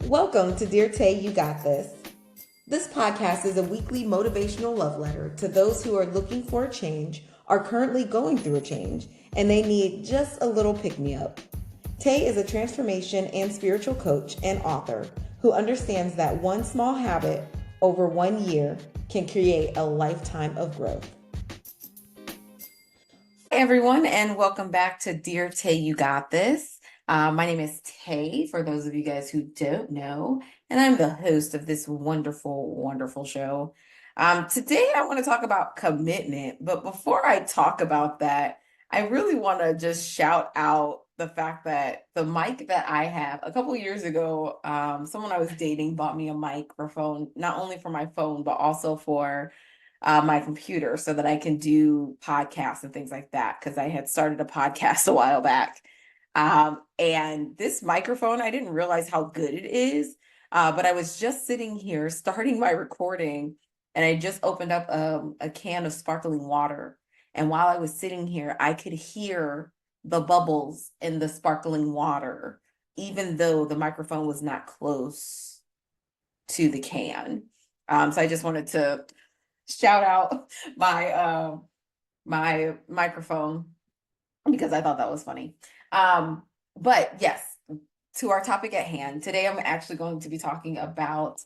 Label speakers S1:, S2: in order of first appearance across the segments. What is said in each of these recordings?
S1: Welcome to Dear Tay, You Got This. This podcast is a weekly motivational love letter to those who are looking for a change, are currently going through a change, and they need just a little pick-me-up. Tay is a transformation and spiritual coach and author who understands that one small habit over 1 year can create a lifetime of growth. Hi, everyone, and welcome back to Dear Tay, You Got This. My name is Tay, for those of you guys who don't know, and I'm the host of this wonderful, wonderful show. Today, I want to talk about commitment, but before I talk about that, I really want to just shout out the fact that the mic that I have, a couple years ago, someone I was dating bought me a microphone, not only for my phone, but also for my computer so that I can do podcasts and things like that, because I had started a podcast a while back. And this microphone, I didn't realize how good it is, but I was just sitting here starting my recording, and I just opened up a can of sparkling water. And while I was sitting here, I could hear the bubbles in the sparkling water, even though the microphone was not close to the can. So I just wanted to shout out my microphone because I thought that was funny. But yes, to our topic at hand, today I'm actually going to be talking about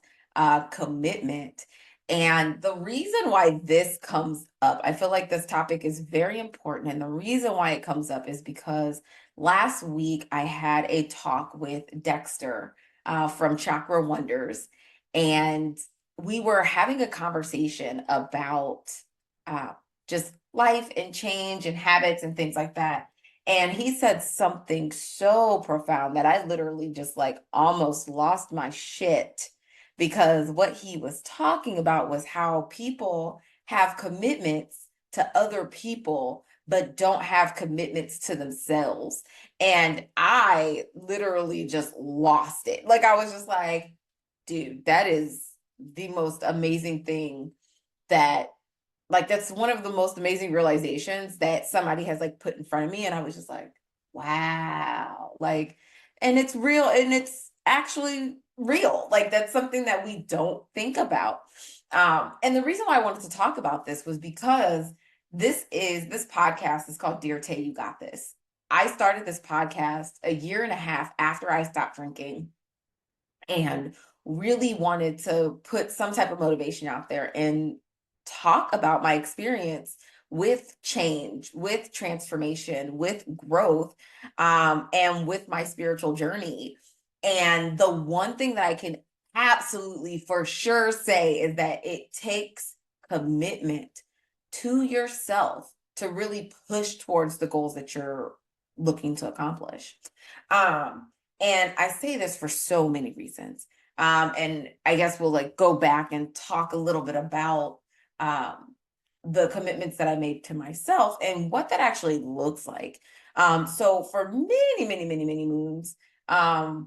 S1: commitment. And the reason why this comes up, I feel like this topic is very important. And the reason why it comes up is because last week I had a talk with Dexter from Chakra, and we were having a conversation about just life and change and habits and things like that. And he said something so profound that I literally just like almost lost my shit, because what he was talking about was how people have commitments to other people, but don't have commitments to themselves. And I literally just lost it. Like, I was just like, dude, that is the most amazing thing that's one of the most amazing realizations that somebody has like put in front of me. And I was just like, wow, like, and it's real, and it's actually real. Like, that's something that we don't think about. And the reason why I wanted to talk about this was because this podcast is called Dear Tay, You Got This. I started this podcast a year and a half after I stopped drinking, and really wanted to put some type of motivation out there and talk about my experience with change, with transformation, with growth, and with my spiritual journey. And the one thing that I can absolutely for sure say is that it takes commitment to yourself to really push towards the goals that you're looking to accomplish. And I say this for so many reasons. And I guess we'll like go back and talk a little bit about the commitments that I made to myself and what that actually looks like. So for many, many, many, many moons, I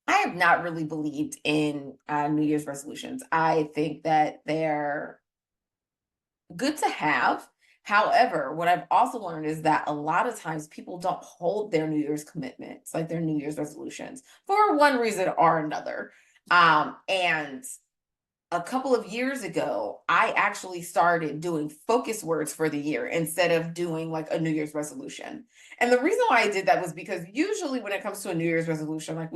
S1: have not really believed in New Year's resolutions. I think that they're good to have. However, what I've also learned is that a lot of times people don't hold their New Year's commitments, like their New Year's resolutions, for one reason or another. And a couple of years ago, I actually started doing focus words for the year instead of doing like a New Year's resolution. And the reason why I did that was because usually when it comes to a New Year's resolution, like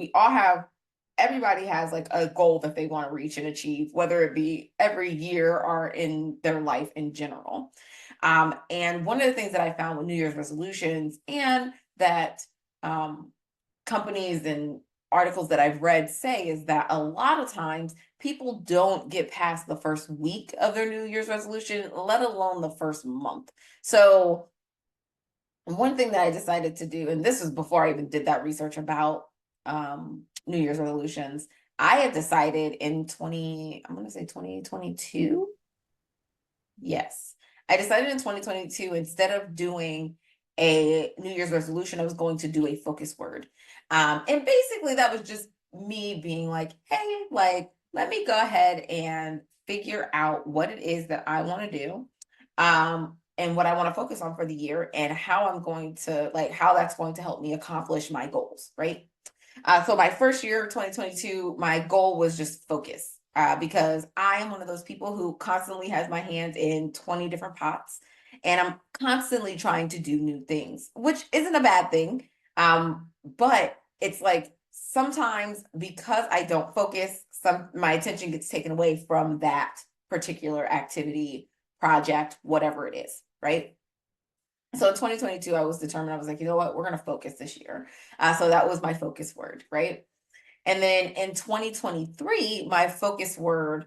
S1: everybody has like a goal that they want to reach and achieve, whether it be every year or in their life in general. And one of the things that I found with New Year's resolutions, and that companies and articles that I've read say, is that a lot of times people don't get past the first week of their New Year's resolution, let alone the first month. So one thing that I decided to do, and this was before I even did that research about New Year's resolutions, I had decided in 2022. Yes. I decided in 2022, instead of doing a New Year's resolution, I was going to do a focus word. And basically that was just me being like, hey, like, let me go ahead and figure out what it is that I want to do, and what I want to focus on for the year, and how I'm going to, like, how that's going to help me accomplish my goals, right? So my first year, 2022, my goal was just focus. Because I am one of those people who constantly has my hands in 20 different pots, and I'm constantly trying to do new things, which isn't a bad thing. But it's like sometimes because I don't focus, my attention gets taken away from that particular activity, project, whatever it is, right? So in 2022, I was determined. I was like, you know what, we're going to focus this year. So that was my focus word, right? And then in 2023, my focus word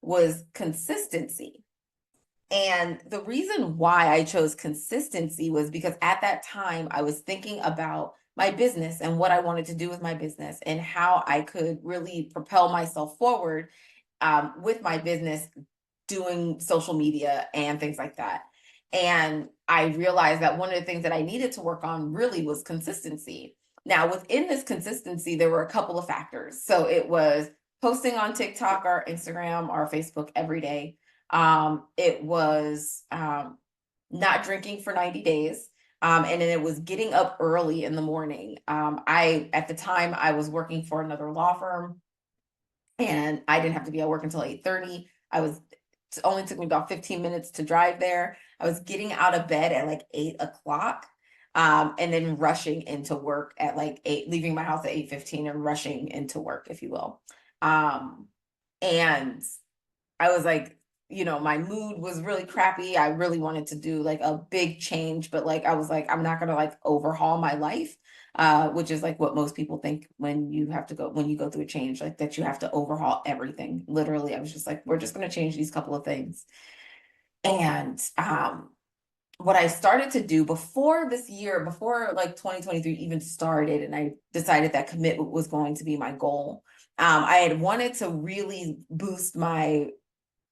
S1: was consistency. And the reason why I chose consistency was because at that time I was thinking about my business and what I wanted to do with my business and how I could really propel myself forward with my business, doing social media and things like that. And I realized that one of the things that I needed to work on really was consistency. Now, within this consistency, there were a couple of factors. So it was posting on TikTok or Instagram or Facebook every day. It was not drinking for 90 days. And then it was getting up early in the morning. At the time, I was working for another law firm, and I didn't have to be at work until 8:30. It only took me about 15 minutes to drive there. I was getting out of bed at like 8 o'clock, and then rushing into work at like 8, leaving my house at 8:15 and rushing into work, if you will. And I was like, my mood was really crappy. I really wanted to do like a big change, but like I was like, I'm not gonna like overhaul my life, which is like what most people think when you go through a change, like that you have to overhaul everything. Literally, I was just like, we're just gonna change these couple of things. And what I started to do before this year, before like 2023 even started, and I decided that commitment was going to be my goal. I had wanted to really boost my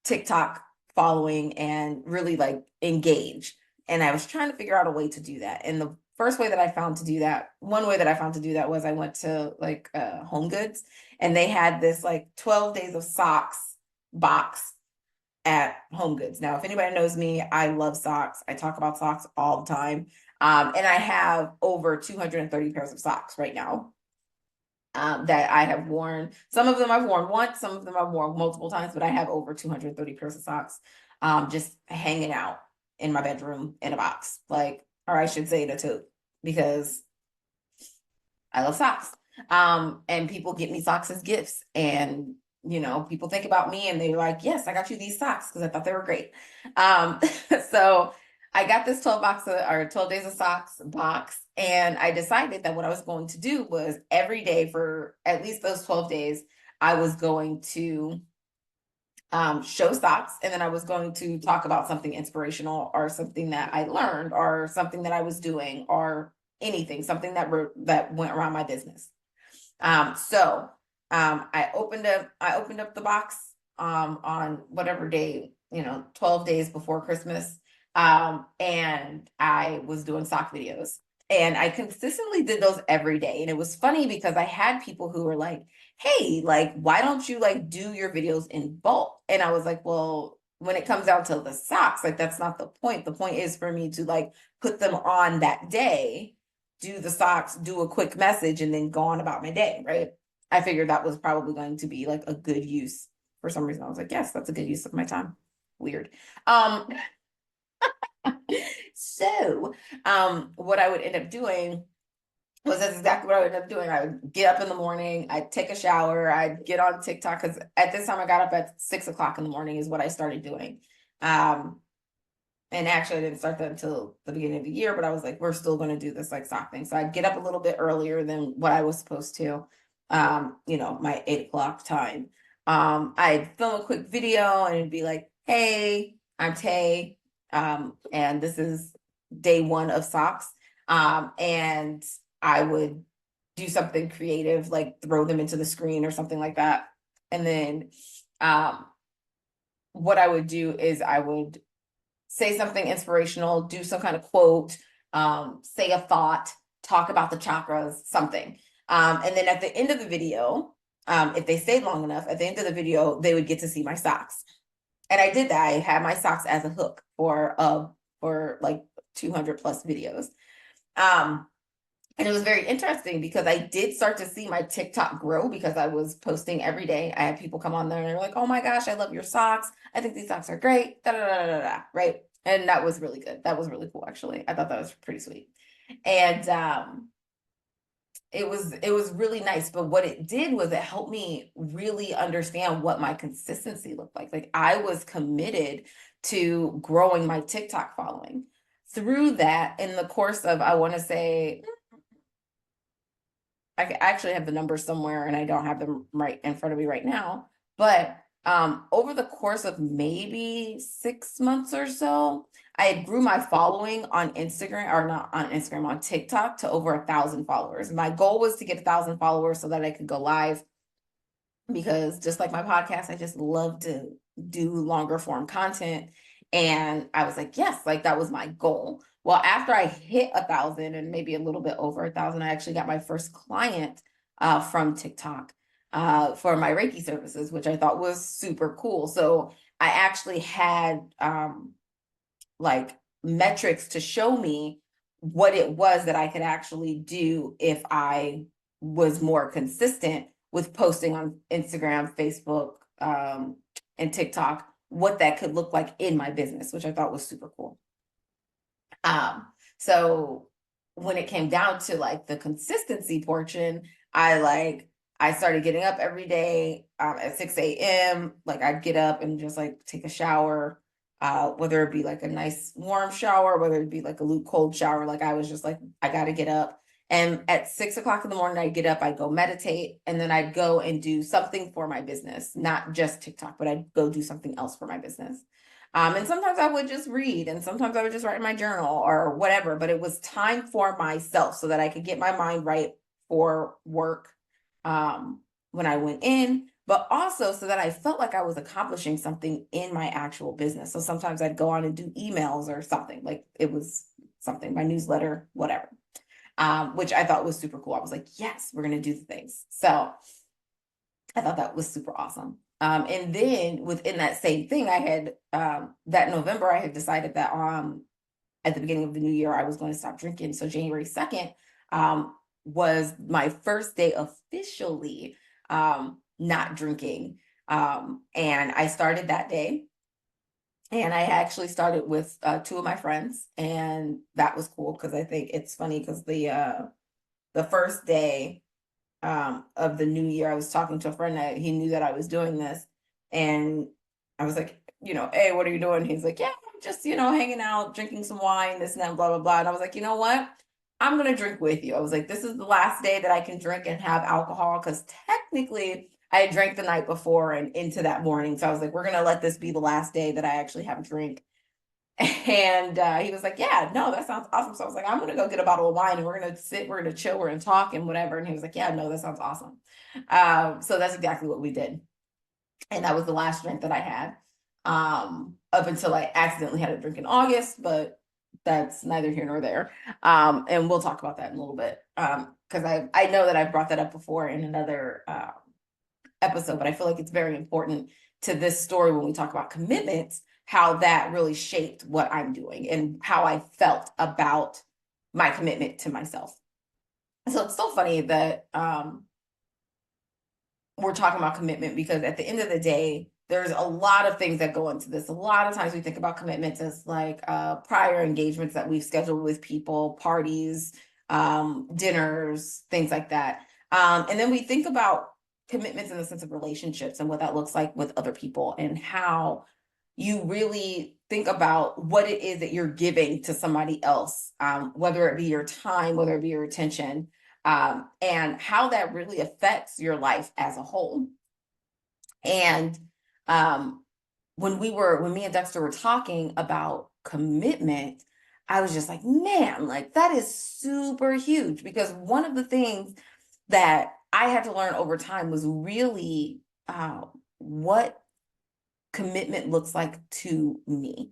S1: TikTok following and really like engage. And I was trying to figure out a way to do that. And the first way that I found to do that, one way that I found to do that was I went to like Home Goods, and they had this like 12 days of socks box at Home Goods. Now, if anybody knows me, I love socks. I talk about socks all the time. And I have over 230 pairs of socks right now. That I have worn. Some of them I've worn once, some of them I've worn multiple times, but I have over 230 pairs of socks, just hanging out in my bedroom in a box, like, or I should say in a tote, because I love socks. And people get me socks as gifts, and people think about me and they're like, yes, I got you these socks because I thought they were great. Um, so I got this 12 days of socks box, and I decided that what I was going to do was every day for at least those 12 days, I was going to show socks, and then I was going to talk about something inspirational or something that I learned or something that I was doing or anything, something that went around my business. I opened up the box on whatever day, 12 days before Christmas. And I was doing sock videos. And I consistently did those every day. And it was funny because I had people who were like, hey, like, why don't you like do your videos in bulk? And I was like, well, when it comes down to the socks, like that's not the point. The point is for me to like put them on that day, do the socks, do a quick message, and then go on about my day, right? I figured that was probably going to be like a good use. For some reason, I was like, yes, that's a good use of my time. Weird. So what I would end up doing was that's exactly what I would end up doing. I would get up in the morning, I'd take a shower, I'd get on TikTok, because at this time I got up at 6 o'clock in the morning is what I started doing. And actually I didn't start that until the beginning of the year, but I was like, we're still going to do this like sock thing. So I'd get up a little bit earlier than what I was supposed to, my 8 o'clock time. I'd film a quick video and it'd be like, hey, I'm Tay. And this is day one of socks. And I would do something creative, like throw them into the screen or something like that. And then what I would do is I would say something inspirational, do some kind of quote, say a thought, talk about the chakras, something. And then at the end of the video, if they stayed long enough, at the end of the video, they would get to see my socks. And I did that. I had my socks as a hook for like 200 plus videos. And it was very interesting because I did start to see my TikTok grow because I was posting every day. I had people come on there and they're like, "Oh my gosh, I love your socks. I think these socks are great." Da, da, da, da, da, right? And that was really good. That was really cool, actually. I thought that was pretty sweet. And it was really nice. But what it did was it helped me really understand what my consistency looked like. Like I was committed to growing my TikTok following. Through that, in the course of, I want to say, I actually have the numbers somewhere and I don't have them right in front of me right now. But over the course of maybe 6 months or so, I had grew my following on Instagram, or not on Instagram, on TikTok, to over 1,000 followers. My goal was to get 1,000 followers so that I could go live, because just like my podcast, I just love to do longer form content. And I was like, yes, like that was my goal. Well, after I hit 1,000 and maybe a little bit over 1,000, I actually got my first client from TikTok for my Reiki services, which I thought was super cool. So I actually had like metrics to show me what it was that I could actually do if I was more consistent with posting on Instagram, Facebook, and TikTok, what that could look like in my business, which I thought was super cool. So when it came down to like the consistency portion, I started getting up every day at 6 a.m. Like I'd get up and just like take a shower, whether it be like a nice warm shower, whether it be like a luke cold shower. Like I was just like, I got to get up. And at 6 o'clock in the morning, I'd get up, I'd go meditate, and then I'd go and do something for my business, not just TikTok, but I'd go do something else for my business. And sometimes I would just read, and sometimes I would just write in my journal or whatever, but it was time for myself so that I could get my mind right for work when I went in, but also so that I felt like I was accomplishing something in my actual business. So sometimes I'd go on and do emails or something, like it was something, my newsletter, whatever, which I thought was super cool. I was like, yes, we're going to do the things. So I thought that was super awesome. And then within that same thing, I had that November, I had decided that at the beginning of the new year, I was going to stop drinking. So January 2nd was my first day officially not drinking. And I started that day. And I actually started with two of my friends, and that was cool because I think it's funny because the first day of the new year, I was talking to a friend that he knew that I was doing this. And I was like, hey, what are you doing? He's like, yeah, I'm just, hanging out, drinking some wine, this and that, blah, blah, blah. And I was like, you know what? I'm going to drink with you. I was like, this is the last day that I can drink and have alcohol, because technically I had drank the night before and into that morning. So I was like, we're going to let this be the last day that I actually have a drink. And he was like, yeah, no, that sounds awesome. So I was like, I'm going to go get a bottle of wine and we're going to sit, we're going to chill, we're going to talk and whatever. And he was like, yeah, no, that sounds awesome. So that's exactly what we did. And that was the last drink that I had up until I accidentally had a drink in August, but that's neither here nor there. And we'll talk about that in a little bit, because I know that I've brought that up before in another episode, but I feel like it's very important to this story when we talk about commitments, how that really shaped what I'm doing and how I felt about my commitment to myself. So it's so funny that we're talking about commitment, because at the end of the day, there's a lot of things that go into this. A lot of times we think about commitments as like prior engagements that we've scheduled with people, parties, dinners, things like that. And then we think about commitments in the sense of relationships and what that looks like with other people, and how you really think about what it is that you're giving to somebody else, whether it be your time, whether it be your attention, and how that really affects your life as a whole. And when me and Dexter were talking about commitment, I was just like, man, like that is super huge, because one of the things that I had to learn over time was really what commitment looks like to me.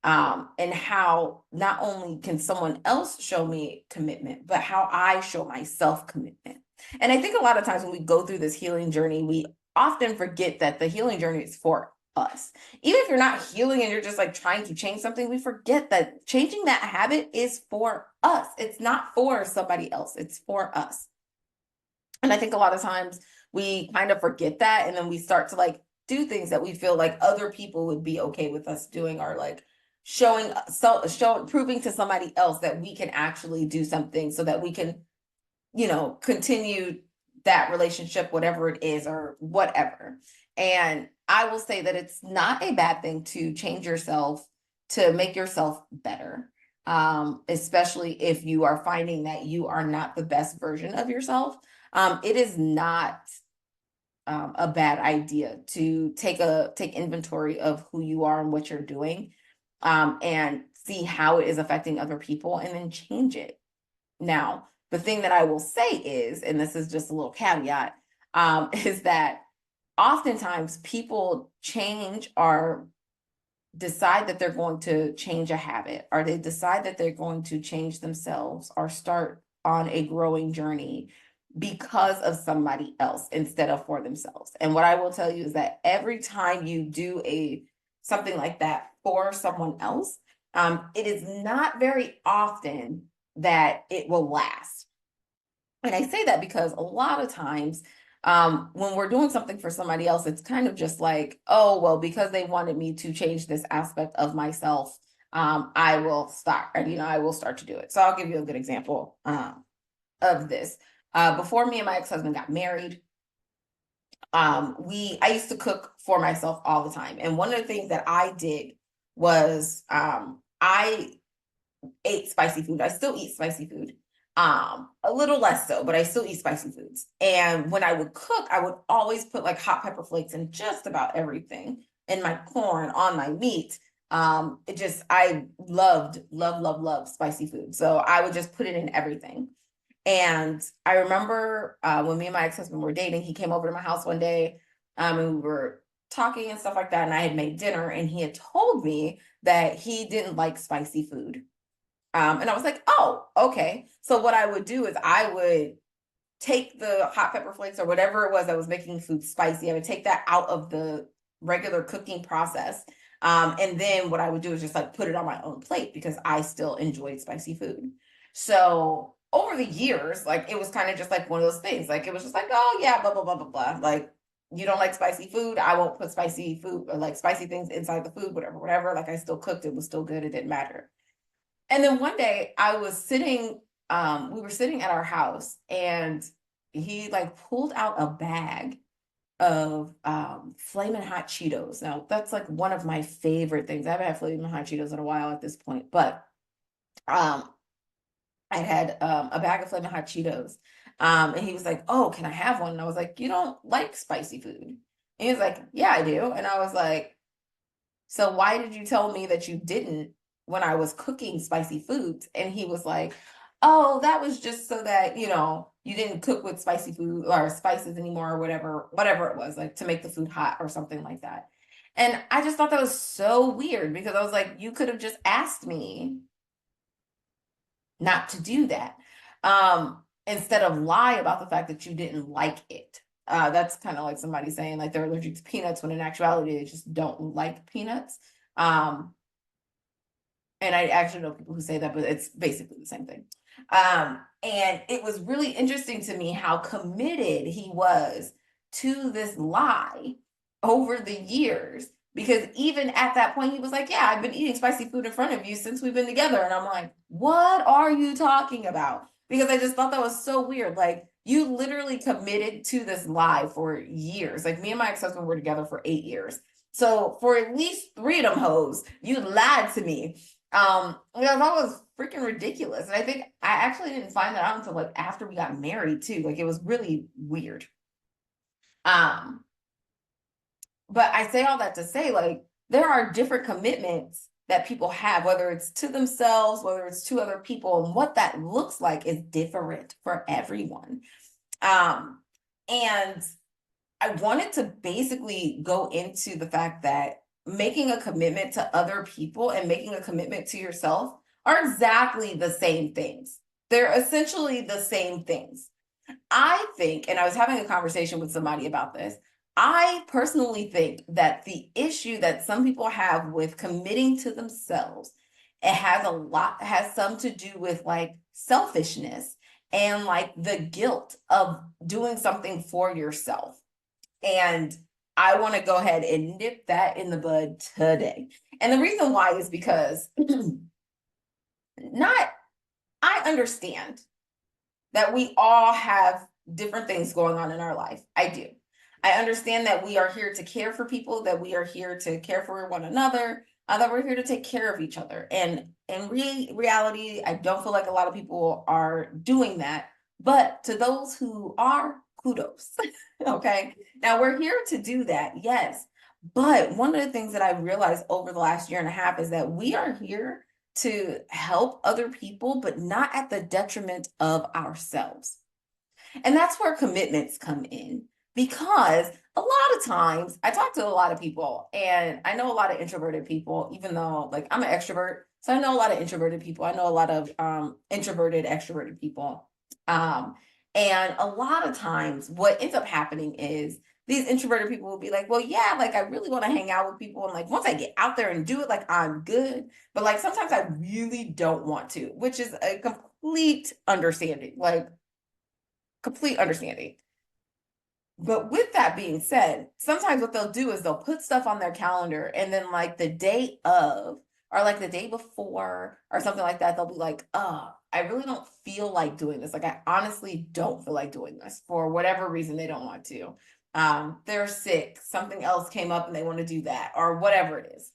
S1: And how not only can someone else show me commitment, but how I show myself commitment. And I think a lot of times when we go through this healing journey, we often forget that the healing journey is for us. Even if you're not healing and you're just like trying to change something, we forget that changing that habit is for us. It's not for somebody else, it's for us. And I think a lot of times we kind of forget that, and then we start to like do things that we feel like other people would be okay with us doing, or like showing proving to somebody else that we can actually do something so that we can, continue that relationship, whatever it is or whatever. And I will say that it's not a bad thing to change yourself to make yourself better. Especially if you are finding that you are not the best version of yourself. It is not a bad idea to take inventory of who you are and what you're doing, and see how it is affecting other people, and then change it. Now, the thing that I will say is, and this is just a little caveat, is that oftentimes people change or decide that they're going to change a habit, or they decide that they're going to change themselves or start on a growing journey because of somebody else instead of for themselves. And what I will tell you is that every time you do something like that for someone else, it is not very often that it will last. And I say that because a lot of times when we're doing something for somebody else, it's kind of just like, oh, well, because they wanted me to change this aspect of myself, I will start, and I will start to do it. So I'll give you a good example of this. Before me and my ex-husband got married, I used to cook for myself all the time. And one of the things that I did was I ate spicy food. I still eat spicy food. A little less so, but I still eat spicy foods. And when I would cook, I would always put like hot pepper flakes in just about everything, in my corn, on my meat. I loved spicy food. So I would just put it in everything. And I remember when me and my ex-husband were dating, he came over to my house one day, and we were talking and stuff like that. And I had made dinner, and he had told me that he didn't like spicy food. And I was like, oh, okay. So what I would do is I would take the hot pepper flakes or whatever it was that was making food spicy. I would take that out of the regular cooking process. And then what I would do is just like put it on my own plate because I still enjoyed spicy food. So over the years, like it was kind of just like one of those things. Like it was just like, oh yeah, blah, blah, blah, blah, blah. Like, you don't like spicy food, I won't put spicy food or like spicy things inside the food, whatever. Like I still cooked, it was still good, it didn't matter. And then one day I was sitting, we were sitting at our house, and he like pulled out a bag of Flamin' Hot Cheetos. Now that's like one of my favorite things. I haven't had Flamin' Hot Cheetos in a while at this point, but I had a bag of Flamin' Hot Cheetos. And he was like, oh, can I have one? And I was like, you don't like spicy food? And he was like, yeah, I do. And I was like, so why did you tell me that you didn't when I was cooking spicy foods? And he was like, oh, that was just so that, you didn't cook with spicy food or spices anymore, or whatever it was, like to make the food hot or something like that. And I just thought that was so weird, because I was like, you could have just asked me not to do that, instead of lie about the fact that you didn't like it. That's kind of like somebody saying like they're allergic to peanuts when in actuality they just don't like peanuts. And I actually know people who say that, but it's basically the same thing. And it was really interesting to me how committed he was to this lie over the years, because even at that point he was like, yeah, I've been eating spicy food in front of you since we've been together. And I'm like, what are you talking about? Because I just thought that was so weird. Like, you literally committed to this lie for years. Like, me and my ex-husband were together for 8 years. So for at least 3 of them hoes, you lied to me. That was freaking ridiculous. And I think I actually didn't find that out until like after we got married too. Like, it was really weird. But I say all that to say, like, there are different commitments that people have, whether it's to themselves, whether it's to other people, and what that looks like is different for everyone. And I wanted to basically go into the fact that making a commitment to other people and making a commitment to yourself are exactly the same things. They're essentially the same things. I think, and I was having a conversation with somebody about this, I personally think that the issue that some people have with committing to themselves, it has some to do with like selfishness and like the guilt of doing something for yourself. And I want to go ahead and nip that in the bud today. And the reason why is because not, I understand that we all have different things going on in our life. I do. I understand that we are here to care for people, that we are here to care for one another, that we're here to take care of each other. And in reality, I don't feel like a lot of people are doing that. But to those who are, kudos. Okay. Now we're here to do that, yes. But one of the things that I realized over the last year and a half is that we are here to help other people, but not at the detriment of ourselves. And that's where commitments come in, because a lot of times I talk to a lot of people, and I know a lot of introverted people, even though like I'm an extrovert. So I know a lot of introverted people. I know a lot of introverted, extroverted people. Um, and a lot of times what ends up happening is these introverted people will be like, well, yeah, like I really want to hang out with people. And like once I get out there and do it, like I'm good. But like sometimes I really don't want to, which is a complete understanding. Like complete understanding. But with that being said, sometimes what they'll do is they'll put stuff on their calendar, and then like the day of or like the day before or something like that, they'll be like, oh, I really don't feel like doing this. Like I honestly don't feel like doing this for whatever reason they don't want to. They're sick, something else came up and they want to do that or whatever it is.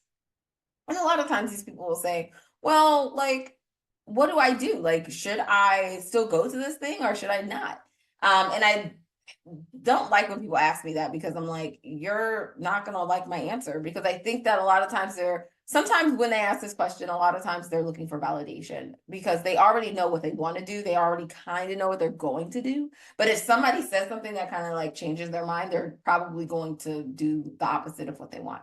S1: And a lot of times these people will say, well, like, what do I do? Like, should I still go to this thing or should I not? And I don't like when people ask me that, because I'm like, you're not going to like my answer, because I think that a lot of times sometimes when they ask this question, a lot of times they're looking for validation because they already know what they want to do. They already kind of know what they're going to do. But if somebody says something that kind of like changes their mind, they're probably going to do the opposite of what they want.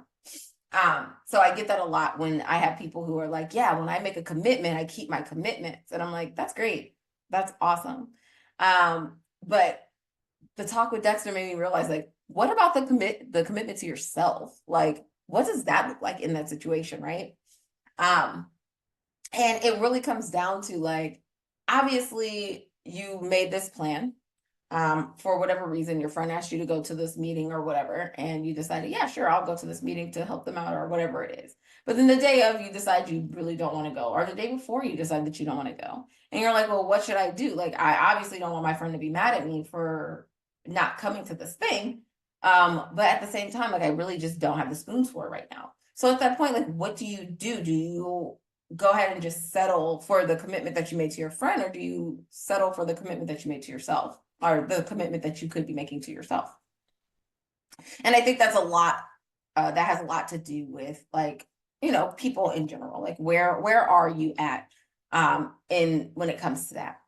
S1: So I get that a lot when I have people who are like, yeah, when I make a commitment, I keep my commitments. And I'm like, that's great. That's awesome. But the talk with Dexter made me realize, like, what about the commitment to yourself? Like, what does that look like in that situation, right? And it really comes down to like, obviously you made this plan. For whatever reason, your friend asked you to go to this meeting or whatever, and you decided, yeah, sure, I'll go to this meeting to help them out or whatever it is. But then the day of, you decide you really don't want to go, or the day before, you decide that you don't want to go. And you're like, well, what should I do? Like, I obviously don't want my friend to be mad at me for not coming to this thing. But at the same time, like, I really just don't have the spoons for it right now. So at that point, like, what do you do? Do you go ahead and just settle for the commitment that you made to your friend, or do you settle for the commitment that you made to yourself? Or the commitment that you could be making to yourself. And I think that's a lot, that has a lot to do with like, people in general, like where are you at in when it comes to that.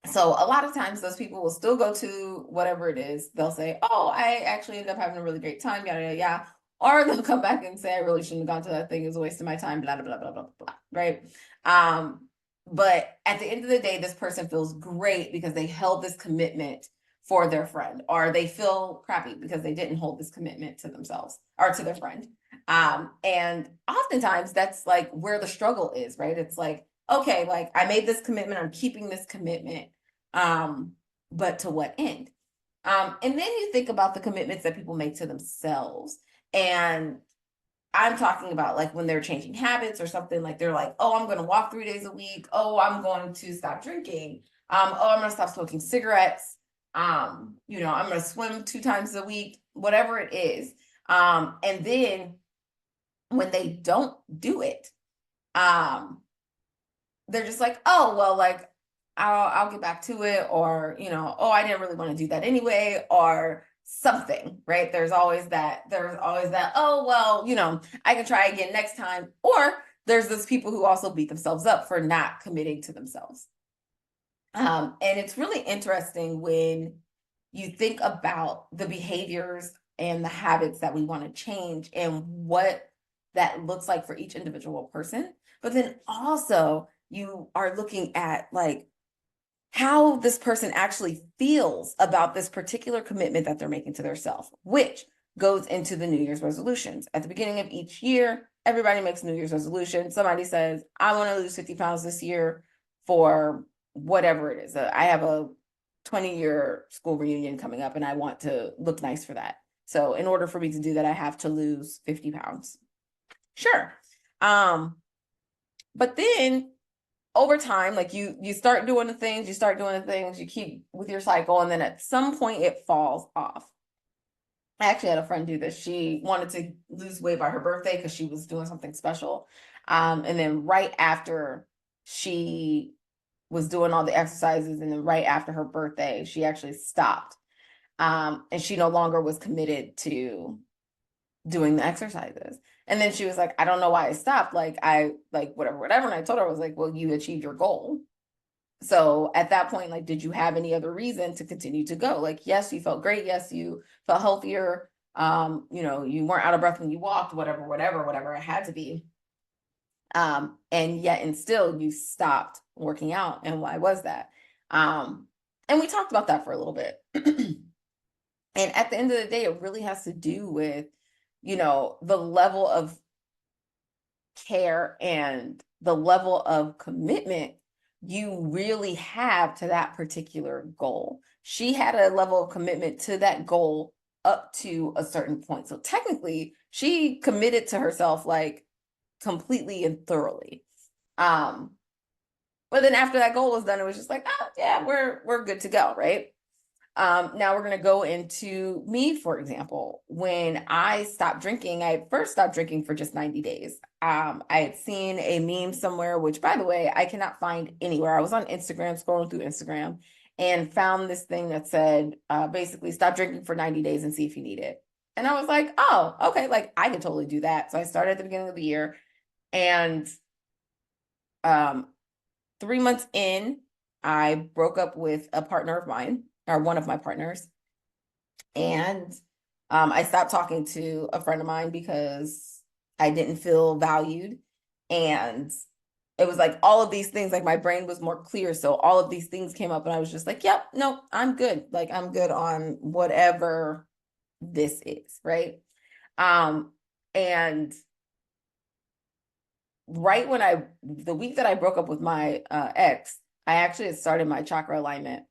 S1: So a lot of times those people will still go to whatever it is. They'll say, oh, I actually ended up having a really great time, yada, yada, yada. Or they'll come back and say, I really shouldn't have gone to that thing. It was a waste of my time, blah, blah, blah, blah, blah, blah, right? But at the end of the day, this person feels great because they held this commitment for their friend, or they feel crappy because they didn't hold this commitment to themselves or to their friend. And oftentimes that's like where the struggle is, right? It's like, okay, like I made this commitment, I'm keeping this commitment, but to what end? And then you think about the commitments that people make to themselves. And I'm talking about like when they're changing habits or something, like they're like, oh, I'm going to walk 3 days a week. Oh, I'm going to stop drinking. Oh, I'm going to stop smoking cigarettes. I'm going to swim 2 times a week, whatever it is. And then when they don't do it, they're just like, oh, well, like I'll get back to it, or, oh, I didn't really want to do that anyway, or something, right? There's always that, oh, well, I can try again next time. Or there's those people who also beat themselves up for not committing to themselves. And it's really interesting when you think about the behaviors and the habits that we want to change and what that looks like for each individual person. But then also you are looking at like how this person actually feels about this particular commitment that they're making to themselves, which goes into the New Year's resolutions. At the beginning of each year, everybody makes New Year's resolutions. Somebody says, I want to lose 50 pounds this year for whatever it is. I have a 20-year school reunion coming up and I want to look nice for that. So in order for me to do that, I have to lose 50 pounds. Sure. But then over time, like you start doing the things, you keep with your cycle, and then at some point it falls off. I actually had a friend do this. She wanted to lose weight by her birthday because she was doing something special. And then right after she was doing all the exercises, and then right after her birthday, she actually stopped. And she no longer was committed to doing the exercises. And then she was like, I don't know why I stopped. Like, whatever. And I told her, I was like, well, you achieved your goal. So at that point, like, did you have any other reason to continue to go? Like, yes, you felt great. Yes, you felt healthier. You weren't out of breath when you walked, whatever it had to be. And yet, and still you stopped working out. And why was that? And we talked about that for a little bit. And at the end of the day, it really has to do with, the level of care and the level of commitment you really have to that particular goal. She had a level of commitment to that goal up to a certain point. So technically, she committed to herself like completely and thoroughly. But then after that goal was done, it was just like, oh yeah, we're good to go, right? Now we're going to go into me, for example. When I stopped drinking, I first stopped drinking for just 90 days. I had seen a meme somewhere, which, by the way, I cannot find anywhere. I was on Instagram, scrolling through Instagram, and found this thing that said, basically, stop drinking for 90 days and see if you need it. And I was like, oh, okay, like I could totally do that. So I started at the beginning of the year, and 3 months in, I broke up with a partner of mine, or one of my partners. And I stopped talking to a friend of mine because I didn't feel valued. And it was like all of these things, like my brain was more clear. So all of these things came up and I was just like, yep, no, I'm good. Like I'm good on whatever this is, right? And right when the week that I broke up with my ex, I actually had started my chakra alignment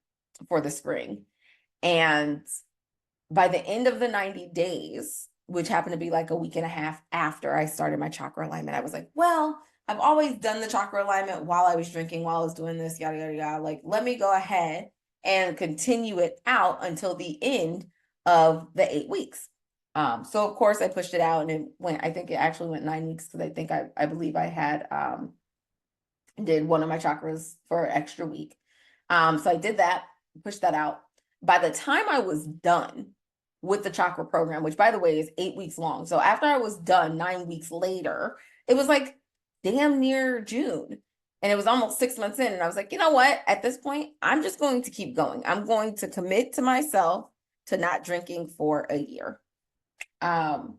S1: for the spring. And by the end of the 90 days, which happened to be like a week and a half after I started my chakra alignment, I was like, well, I've always done the chakra alignment while I was drinking, while I was doing this, yada, yada, yada. Like, let me go ahead and continue it out until the end of the 8 weeks. So of course I pushed it out, and it went, I think it actually went 9 weeks, because I think I believe I had did one of my chakras for an extra week. So I did that, pushed that out. By the time I was done with the chakra program, which by the way is 8 weeks long. So after I was done 9 weeks later, it was like damn near June. And it was almost 6 months in. And I was like, you know what? At this point, I'm just going to keep going. I'm going to commit to myself to not drinking for a year. And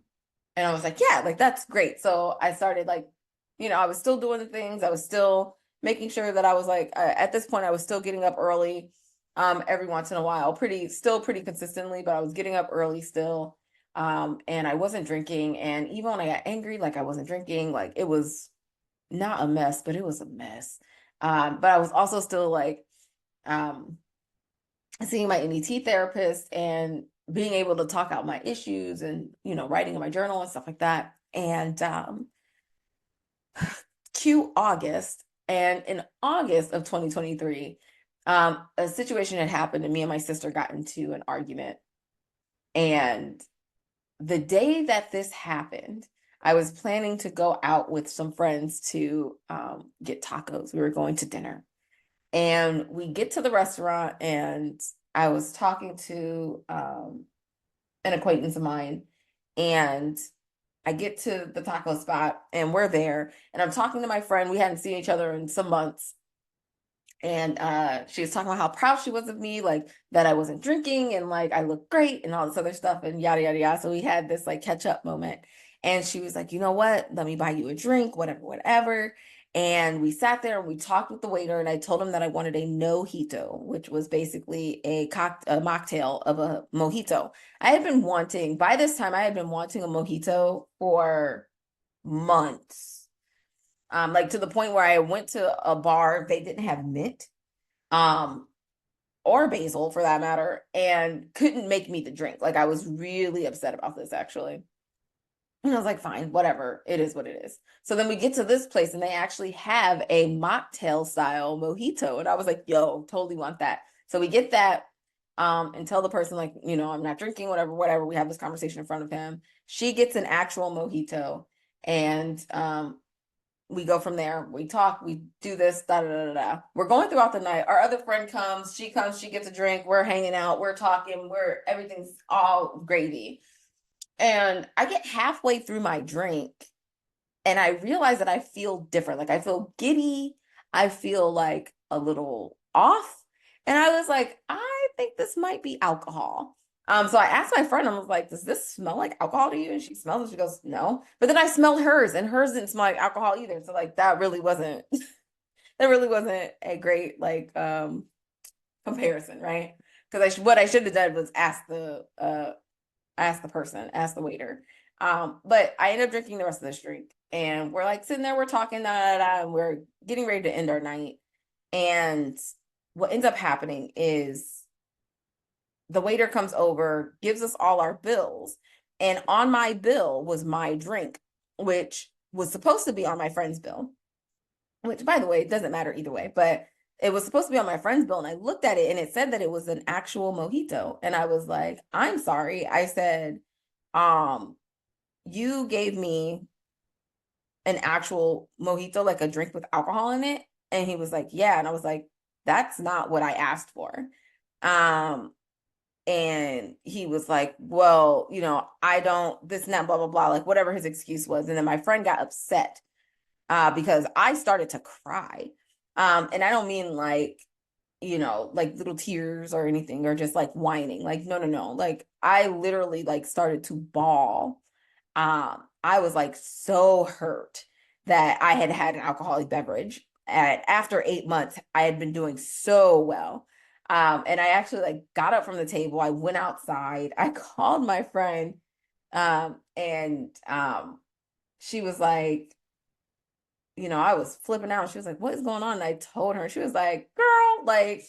S1: I was like, yeah, like that's great. So I started like, I was still doing the things. I was still making sure that I was like, at this point, I was still getting up early every once in a while, still pretty consistently, but I was getting up early still. And I wasn't drinking. And even when I got angry, like I wasn't drinking, like it was not a mess, but it was a mess. But I was also still like seeing my NET therapist and being able to talk out my issues and, writing in my journal and stuff like that. And cue August. And in August of 2023, a situation had happened and me and my sister got into an argument. And the day that this happened, I was planning to go out with some friends to get tacos. We were going to dinner. And we get to the restaurant and I was talking to an acquaintance of mine, and I get to the taco spot and we're there and I'm talking to my friend. We hadn't seen each other in some months. And she was talking about how proud she was of me, like that I wasn't drinking and like I looked great and all this other stuff and yada, yada, yada. So we had this like catch up moment. And she was like, you know what? Let me buy you a drink, whatever, whatever. And we sat there and we talked with the waiter, and I told him that I wanted a mojito, which was basically a mocktail of a mojito. By this time, I had been wanting a mojito for months. Like to the point where I went to a bar, they didn't have mint, um, or basil for that matter, and couldn't make me the drink. Like I was really upset about this actually. And I was like, fine, whatever. It is what it is. So then we get to this place and they actually have a mocktail style mojito. And I was like, yo, totally want that. So we get that, and tell the person, like, I'm not drinking, whatever, whatever. We have this conversation in front of him. She gets an actual mojito. And we go from there. We talk, we do this, da da da da da. We're going throughout the night. Our other friend comes, she gets a drink, we're hanging out, we're talking, everything's all gravy. And I get halfway through my drink and I realize that I feel different. Like I feel giddy. I feel like a little off. And I was like, I think this might be alcohol. So I asked my friend, I was like, does this smell like alcohol to you? And she smells it. She goes, no. But then I smelled hers and hers didn't smell like alcohol either. So like that really wasn't a great like comparison, right? Because what I should have done was ask the waiter. But I ended up drinking the rest of this drink. And we're like sitting there, we're talking, and we're getting ready to end our night. And what ends up happening is the waiter comes over, gives us all our bills. And on my bill was my drink, which was supposed to be on my friend's bill, which, by the way, it doesn't matter either way, but it was supposed to be on my friend's bill. And I looked at it and it said that it was an actual mojito. And I was like, I'm sorry. I said, you gave me an actual mojito, like a drink with alcohol in it. And he was like, yeah. And I was like, that's not what I asked for. And he was like, well, I don't, this and that, blah, blah, blah, like whatever his excuse was. And then my friend got upset because I started to cry. And I don't mean like, like little tears or anything, or just like whining. Like, no, no, no. Like I literally like started to bawl. I was like so hurt that I had had an alcoholic beverage. And after 8 months, I had been doing so well. And I actually like got up from the table. I went outside. I called my friend, and she was like, I was flipping out. She was like, what is going on? And I told her, she was like, girl, like,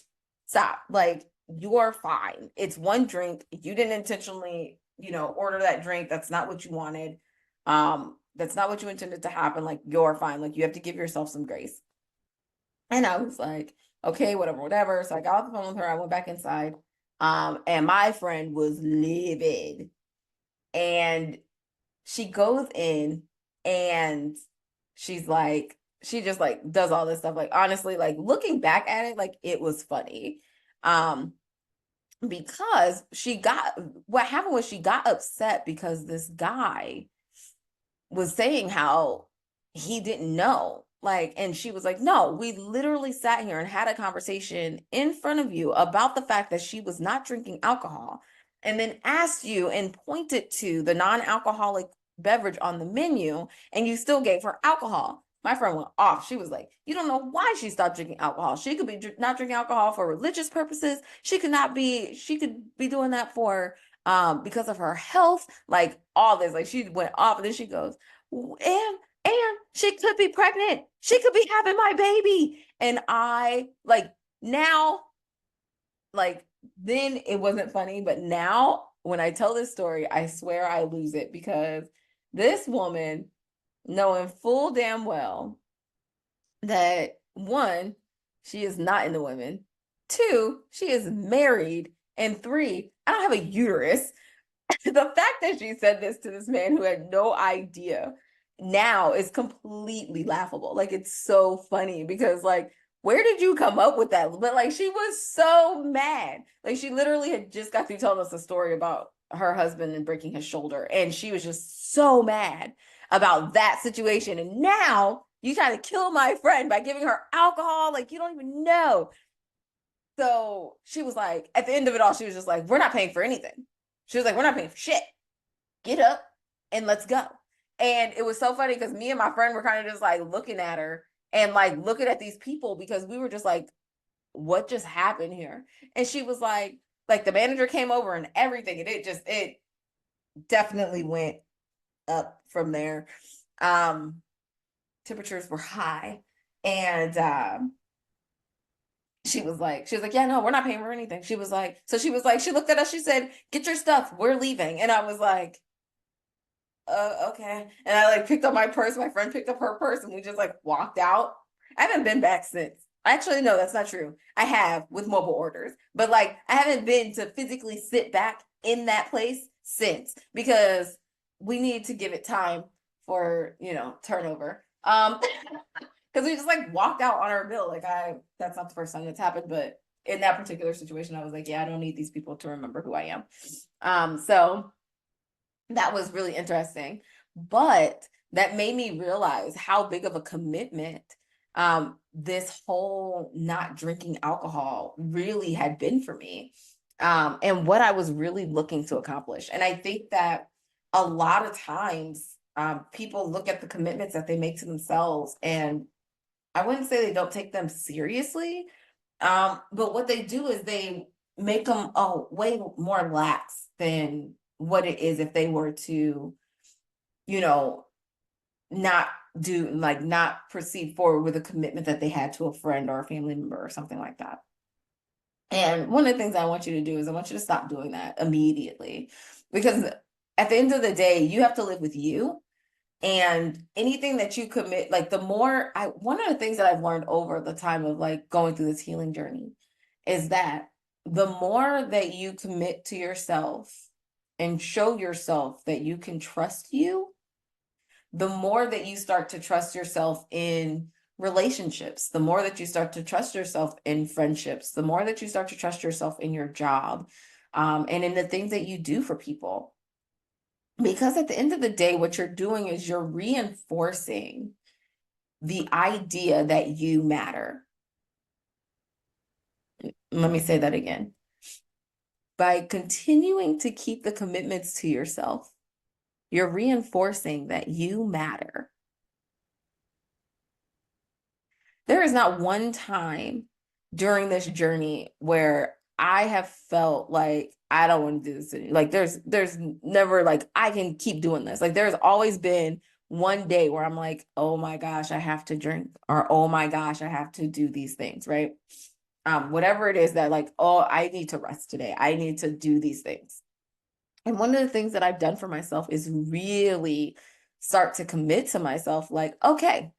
S1: stop. Like, you're fine. It's one drink. You didn't intentionally, order that drink. That's not what you wanted. That's not what you intended to happen. Like, you're fine. Like, you have to give yourself some grace. And I was like, okay, whatever, whatever. So I got off the phone with her. I went back inside. And my friend was livid. And she goes in and she just like does all this stuff. Like honestly, like looking back at it, like it was funny. Because what happened was she got upset because this guy was saying how he didn't know. Like, and she was like, no, we literally sat here and had a conversation in front of you about the fact that she was not drinking alcohol, and then asked you and pointed to the non-alcoholic beverage on the menu, and you still gave her alcohol. My friend went off. She was like, you don't know why she stopped drinking alcohol. She could be not drinking alcohol for religious purposes. She could be doing that for because of her health, like all this. Like she went off, and then she goes, and she could be pregnant. She could be having my baby. And I like now, like then it wasn't funny, but now when I tell this story, I swear I lose it, because this woman, knowing full damn well that one, she is not into women, two, she is married, and three, I don't have a uterus. The fact that she said this to this man who had no idea now is completely laughable. Like it's so funny because like, where did you come up with that? But like she was so mad. Like she literally had just got through telling us a story about her husband and breaking his shoulder, and she was just so mad about that situation. And now you try to kill my friend by giving her alcohol, like you don't even know. So she was like, at the end of it all, she was just like, we're not paying for anything. She was like, we're not paying for shit. Get up and let's go. And it was so funny because me and my friend were kind of just like looking at her, and like looking at these people because we were just like, what just happened here? And she was like the manager came over and everything, and it definitely went up from there. Temperatures were high, and she was like, yeah, no, we're not paying for anything. She was like, she looked at us, she said, get your stuff, we're leaving. And I was like, okay. And I like picked up my purse, my friend picked up her purse, and we just like walked out. I haven't been back since. Actually, no, that's not true. I have with mobile orders, but like I haven't been to physically sit back in that place since, because we need to give it time for, turnover. Because we just like walked out on our bill. Like that's not the first time that's happened, but in that particular situation, I was like, yeah, I don't need these people to remember who I am. So that was really interesting. But that made me realize how big of a commitment this whole not drinking alcohol really had been for me, and what I was really looking to accomplish. And I think that a lot of times people look at the commitments that they make to themselves, and I wouldn't say they don't take them seriously, but what they do is they make them way more lax than what it is if they were to, you know, not not proceed forward with a commitment that they had to a friend or a family member or something like that. And one of the things I want you to do is I want you to stop doing that immediately, because at the end of the day, you have to live with you. And anything that you commit, like one of the things that I've learned over the time of like going through this healing journey is that the more that you commit to yourself and show yourself that you can trust you, the more that you start to trust yourself in relationships, the more that you start to trust yourself in friendships, the more that you start to trust yourself in your job, and in the things that you do for people. Because at the end of the day, what you're doing is you're reinforcing the idea that you matter. Let me say that again. By continuing to keep the commitments to yourself, you're reinforcing that you matter. There is not one time during this journey where I have felt like I don't want to do this anymore. Like there's never like I can keep doing this. Like there's always been one day where I'm like, oh my gosh, I have to drink, or oh my gosh, I have to do these things, right? Whatever it is that like, oh, I need to rest today. I need to do these things. And one of the things that I've done for myself is really start to commit to myself, like, okay,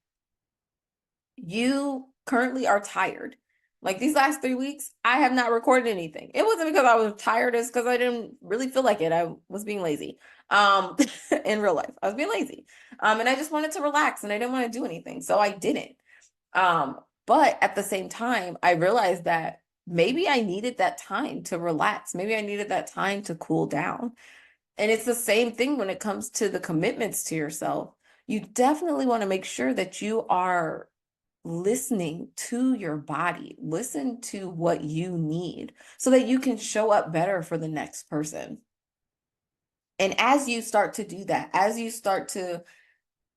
S1: you currently are tired. Like these last 3 weeks, I have not recorded anything. It wasn't because I was tired, it's because I didn't really feel like it. I was being lazy. In real life, I was being lazy. And I just wanted to relax and I didn't want to do anything. So I didn't. But at the same time, I realized that maybe I needed that time to relax. Maybe I needed that time to cool down. And it's the same thing when it comes to the commitments to yourself. You definitely want to make sure that you are listening to your body, listen to what you need so that you can show up better for the next person. And as you start to do that, as you start to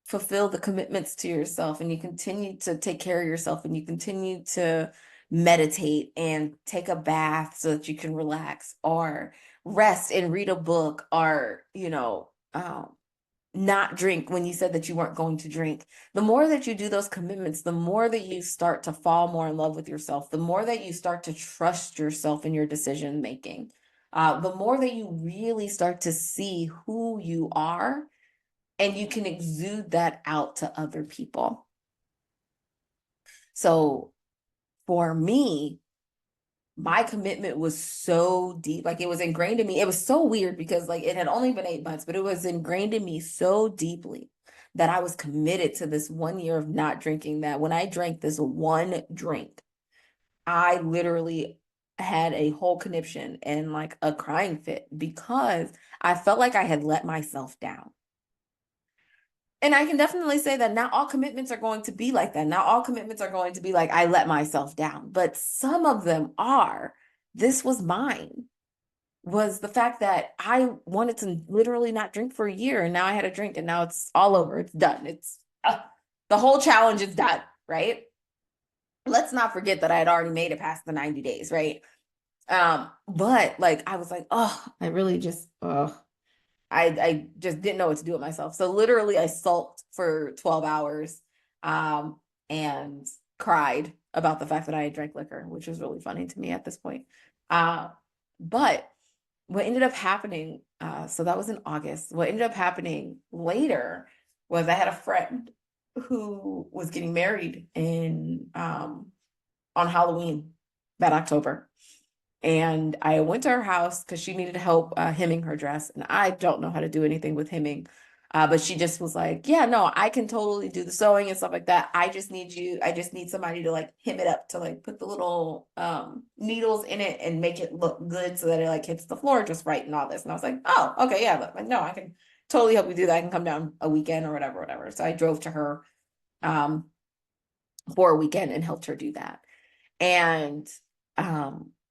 S1: fulfill the commitments to yourself and you continue to take care of yourself and you continue to meditate and take a bath so that you can relax or rest and read a book or, not drink when you said that you weren't going to drink. The more that you do those commitments, the more that you start to fall more in love with yourself, the more that you start to trust yourself in your decision making, the more that you really start to see who you are and you can exude that out to other people. So for me, my commitment was so deep, like it was ingrained in me. It was so weird because like it had only been 8 months, but it was ingrained in me so deeply that I was committed to this 1 year of not drinking, that when I drank this one drink, I literally had a whole conniption and like a crying fit because I felt like I had let myself down. And I can definitely say that not all commitments are going to be like that. Not all commitments are going to be like, I let myself down, but some of them are. This was mine, was the fact that I wanted to literally not drink for a year. And now I had a drink and now it's all over. It's done. The whole challenge is done. right? Let's not forget that I had already made it past the 90 days, right? But like I was like, oh, I really just I just didn't know what to do with myself. So literally I sulked for 12 hours and cried about the fact that I had drank liquor, which was really funny to me at this point. But what ended up happening, so that was in August. What ended up happening later was I had a friend who was getting married in on Halloween that October. And I went to her house because she needed help hemming her dress. And I don't know how to do anything with hemming. But she just was like, yeah, no, I can totally do the sewing and stuff like that. I just need somebody to like hem it up, to like put the little needles in it and make it look good so that it like hits the floor just right and all this. And I was like, oh, okay, yeah, like, no, I can totally help you do that. I can come down a weekend or whatever, whatever. So I drove to her um, for a weekend and helped her do that. And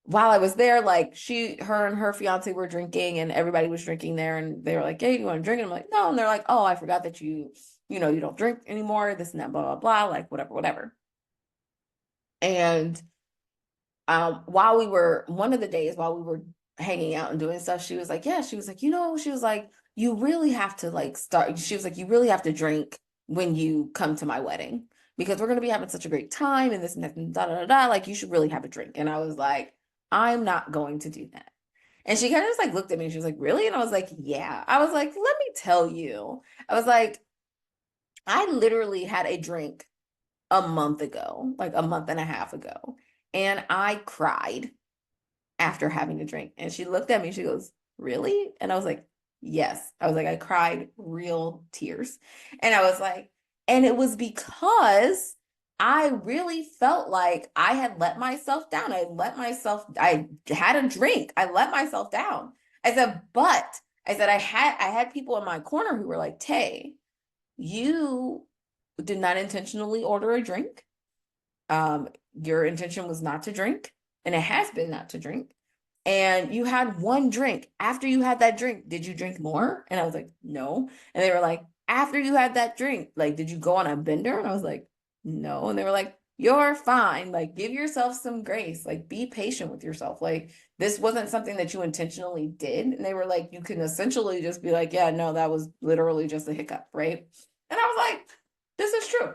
S1: while I was there, like her and her fiance were drinking and everybody was drinking there, and they were like, hey, you want to drink? And I'm like, no. And they're like, oh, I forgot that you don't drink anymore, this and that, blah, blah, blah, like whatever, whatever. And one of the days while we were hanging out and doing stuff, she was like, yeah, she was like, she was like, you really have to like start, she was like, you really have to drink when you come to my wedding, because we're going to be having such a great time and this and that and da, da, da, da, like you should really have a drink. And I was like, I'm not going to do that. And she kind of just like looked at me and she was like, really? And I was like, yeah. I was like, let me tell you. I was like, I literally had a drink a month ago, like a month and a half ago, and I cried after having a drink. And she looked at me, she goes, really? And I was like, yes. I was like, I cried real tears. And I was like, and it was because I really felt like I had let myself down. I had a drink. I let myself down. I said, but I said, I had people in my corner who were like, Tay, you did not intentionally order a drink. Your intention was not to drink, and it has been not to drink. And you had one drink. After you had that drink, did you drink more? And I was like, no. And they were like, after you had that drink, like, did you go on a bender? And I was like, no. And they were like, you're fine. Like, give yourself some grace. Like, be patient with yourself. Like, this wasn't something that you intentionally did. And they were like, you can essentially just be like, yeah, no, that was literally just a hiccup, right? And I was like, this is true.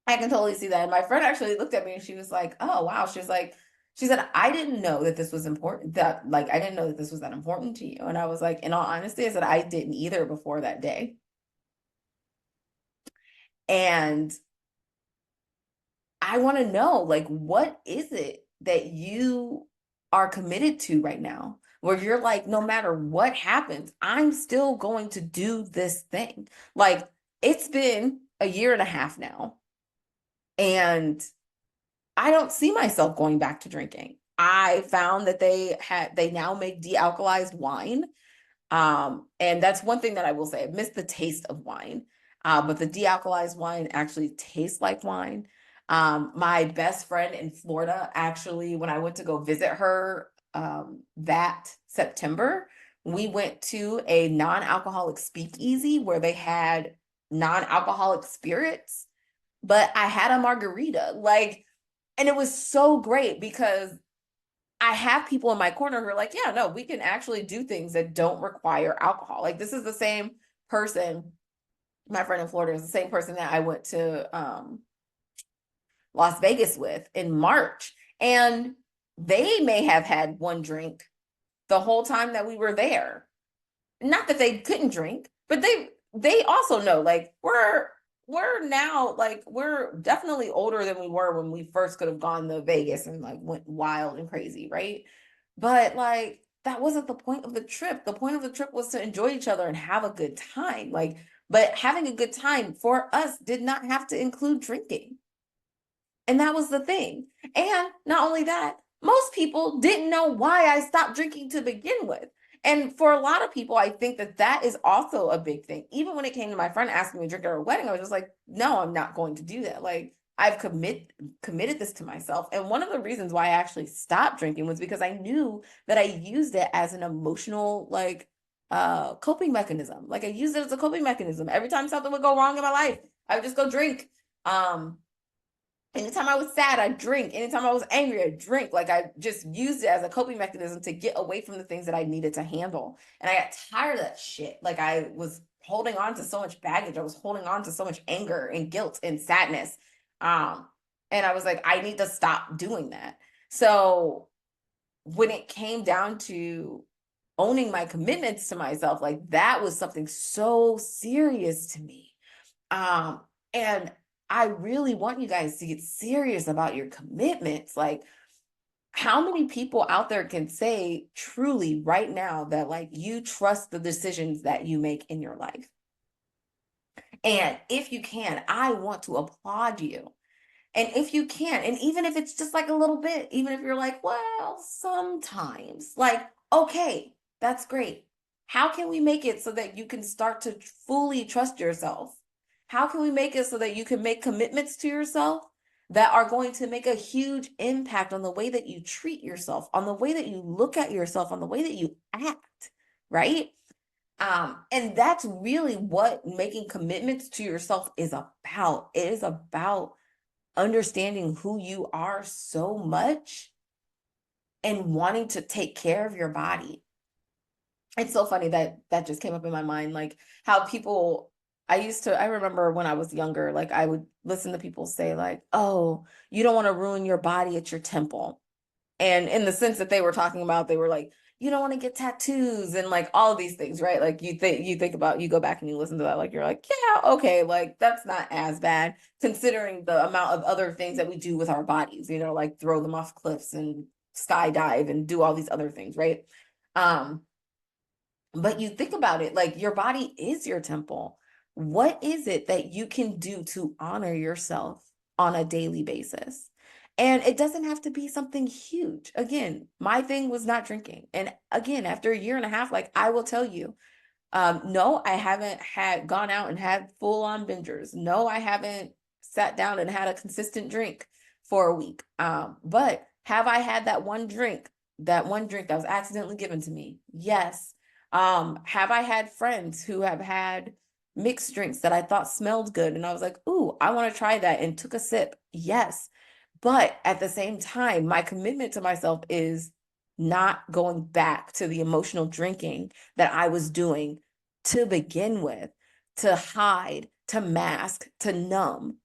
S1: I can totally see that. And my friend actually looked at me and she was like, oh, wow. She said, I didn't know that this was important, I didn't know that this was that important to you. And I was like, in all honesty, I said, I didn't either before that day. And I want to know, like, what is it that you are committed to right now, where you're like, no matter what happens, I'm still going to do this thing. Like, it's been a year and a half now. And I don't see myself going back to drinking. I found that they now make de-alkalized wine. And that's one thing that I will say. I miss the taste of wine. But the de-alkalized wine actually tastes like wine. My best friend in Florida, actually, when I went to go visit her that September, we went to a non-alcoholic speakeasy where they had non-alcoholic spirits, but I had a margarita. And it was so great because I have people in my corner who are like, yeah, no, we can actually do things that don't require alcohol. Like, this is the same person, my friend in Florida is the same person that I went to Las Vegas with in March. And they may have had one drink the whole time that we were there. Not that they couldn't drink, but they also know, like, we're now, like, we're definitely older than we were when we first could have gone to Vegas and like went wild and crazy, right? But like, that wasn't the point of the trip. The point of the trip was to enjoy each other and have a good time. Like, but having a good time for us did not have to include drinking. And that was the thing. And not only that, most people didn't know why I stopped drinking to begin with. And for a lot of people, I think that that is also a big thing. Even when it came to my friend asking me to drink at her wedding, I was just like, no, I'm not going to do that. Like, I've committed this to myself. And one of the reasons why I actually stopped drinking was because I knew that I used it as an emotional, like, coping mechanism. Like, I used it as a coping mechanism. Every time something would go wrong in my life, I would just go drink. Anytime I was sad, I'd drink. Anytime I was angry, I'd drink. Like I just used it as a coping mechanism to get away from the things that I needed to handle. And I got tired of that shit. Like I was holding on to so much baggage. I was holding on to so much anger and guilt and sadness. Um, and I was like, I need to stop doing that. So when it came down to owning my commitments to myself, like that was something so serious to me. And I really want you guys to get serious about your commitments. Like, how many people out there can say truly right now that like you trust the decisions that you make in your life? And if you can, I want to applaud you. And if you can, and even if it's just like a little bit, even if you're like, well, sometimes, like, okay, that's great. How can we make it so that you can start to fully trust yourself? How can we make it so that you can make commitments to yourself that are going to make a huge impact on the way that you treat yourself, on the way that you look at yourself, on the way that you act, right? And that's really what making commitments to yourself is about. It is about understanding who you are so much and wanting to take care of your body. It's so funny that that just came up in my mind, like how people, I remember when I was younger, like I would listen to people say like, oh, you don't want to ruin your body at your temple. And in the sense that they were talking about, they were like, you don't want to get tattoos and like all of these things, right? Like you think about, you go back and you listen to that, like you're like, yeah, okay, like that's not as bad considering the amount of other things that we do with our bodies, like throw them off cliffs and skydive and do all these other things, right? Um, but you think about it, like your body is your temple. What is it that you can do to honor yourself on a daily basis? And it doesn't have to be something huge. Again, my thing was not drinking. And again, after a year and a half, like I will tell you, no, I haven't had gone out and had full on bingers. No, I haven't sat down and had a consistent drink for a week. But have I had that one drink that was accidentally given to me? Yes. Have I had friends who have had mixed drinks that I thought smelled good and I was like, ooh, I want to try that and took a sip? Yes. But at the same time, my commitment to myself is not going back to the emotional drinking that I was doing to begin with, to hide, to mask, to numb.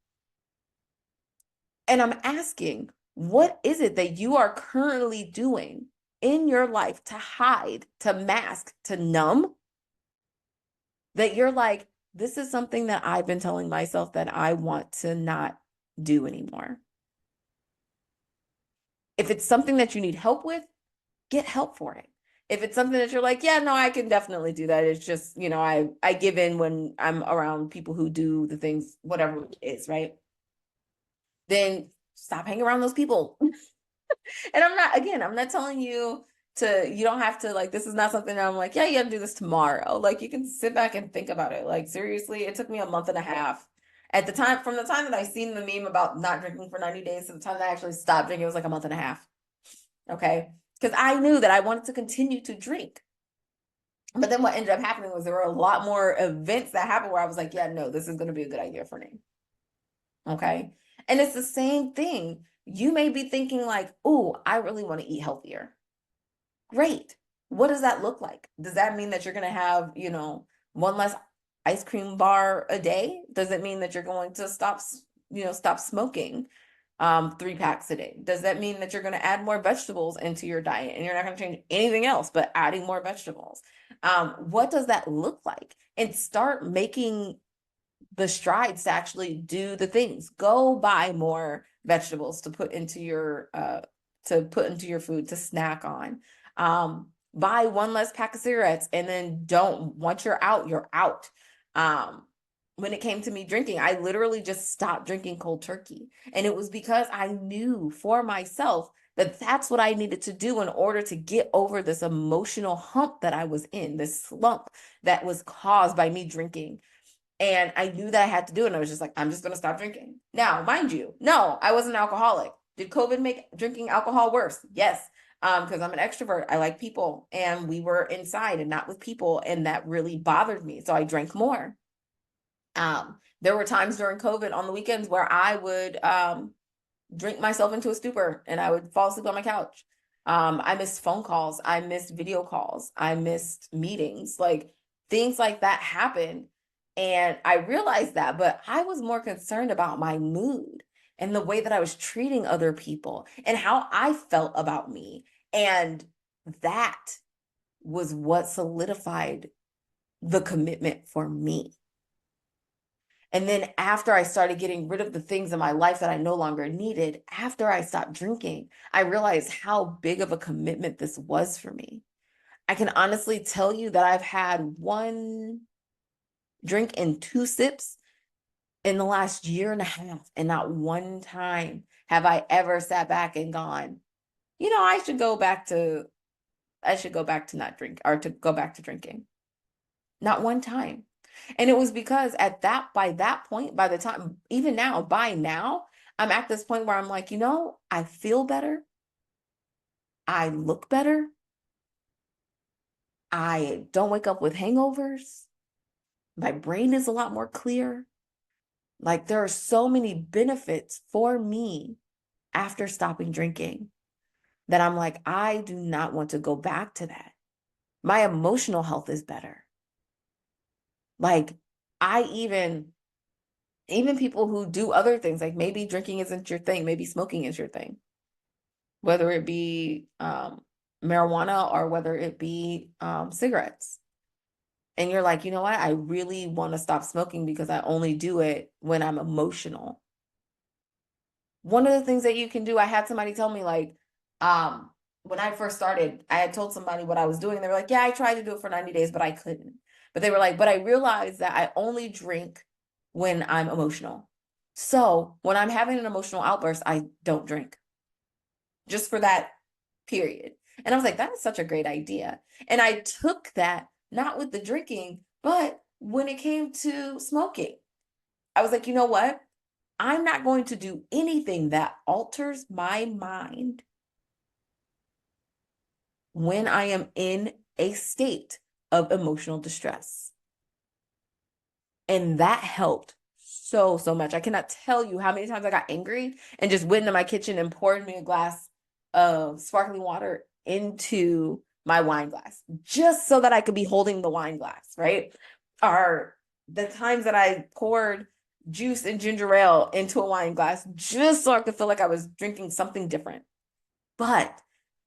S1: And I'm asking, what is it that you are currently doing in your life to hide, to mask, to numb? That you're like, this is something that I've been telling myself that I want to not do anymore. If it's something that you need help with, get help for it. If it's something that you're like, yeah, no, I can definitely do that. It's just, I give in when I'm around people who do the things, whatever it is, right? Then stop hanging around those people. And I'm not telling you you don't have to, like, this is not something that I'm like, yeah, you gotta do this tomorrow. Like, you can sit back and think about it. Like, seriously, it took me a month and a half. From the time that I seen the meme about not drinking for 90 days to the time that I actually stopped drinking, it was like a month and a half. Okay. Because I knew that I wanted to continue to drink. But then what ended up happening was there were a lot more events that happened where I was like, yeah, no, this is going to be a good idea for me. Okay. And it's the same thing. You may be thinking like, oh, I really want to eat healthier. Great. What does that look like? Does that mean that you're going to have, one less ice cream bar a day? Does it mean that you're going to stop smoking 3 packs a day? Does that mean that you're going to add more vegetables into your diet and you're not going to change anything else but adding more vegetables? What does that look like? And start making the strides to actually do the things. Go buy more vegetables to put into your food to snack on. Buy one less pack of cigarettes and then don't, once you're out, you're out. When it came to me drinking, I literally just stopped drinking cold turkey. And it was because I knew for myself that that's what I needed to do in order to get over this emotional hump that I was in, this slump that was caused by me drinking. And I knew that I had to do it. And I was just like, I'm just going to stop drinking. Now, mind you, no, I wasn't an alcoholic. Did COVID make drinking alcohol worse? Yes. Because I'm an extrovert. I like people. And we were inside and not with people. And that really bothered me. So I drank more. There were times during COVID on the weekends where I would drink myself into a stupor and I would fall asleep on my couch. I missed phone calls. I missed video calls. I missed meetings. Like things like that happened. And I realized that, but I was more concerned about my mood and the way that I was treating other people and how I felt about me. And that was what solidified the commitment for me. And then after I started getting rid of the things in my life that I no longer needed, after I stopped drinking, I realized how big of a commitment this was for me. I can honestly tell you that I've had one drink and two sips in the last year and a half, and not one time have I ever sat back and gone, I should go back to not drink or to go back to drinking. Not one time. And it was because by that point, by the time, even now, by now, I'm at this point where I'm like, I feel better. I look better. I don't wake up with hangovers. My brain is a lot more clear. Like there are so many benefits for me after stopping drinking that I'm like, I do not want to go back to that. My emotional health is better. Like I even people who do other things, like maybe drinking isn't your thing, maybe smoking is your thing, whether it be marijuana or whether it be cigarettes. And you're like, you know what? I really want to stop smoking because I only do it when I'm emotional. One of the things that you can do, I had somebody tell me like, when I first started, I had told somebody what I was doing. And they were like, yeah, I tried to do it for 90 days, but I couldn't. But they were like, but I realized that I only drink when I'm emotional. So when I'm having an emotional outburst, I don't drink just for that period. And I was like, that is such a great idea. And I took that, not with the drinking, but when it came to smoking, I was like, you know what? I'm not going to do anything that alters my mind when I am in a state of emotional distress. And that helped so, so much. I cannot tell you how many times I got angry and just went into my kitchen and poured me a glass of sparkling water into my wine glass, just so that I could be holding the wine glass, right? Or the times that I poured juice and ginger ale into a wine glass, just so I could feel like I was drinking something different. But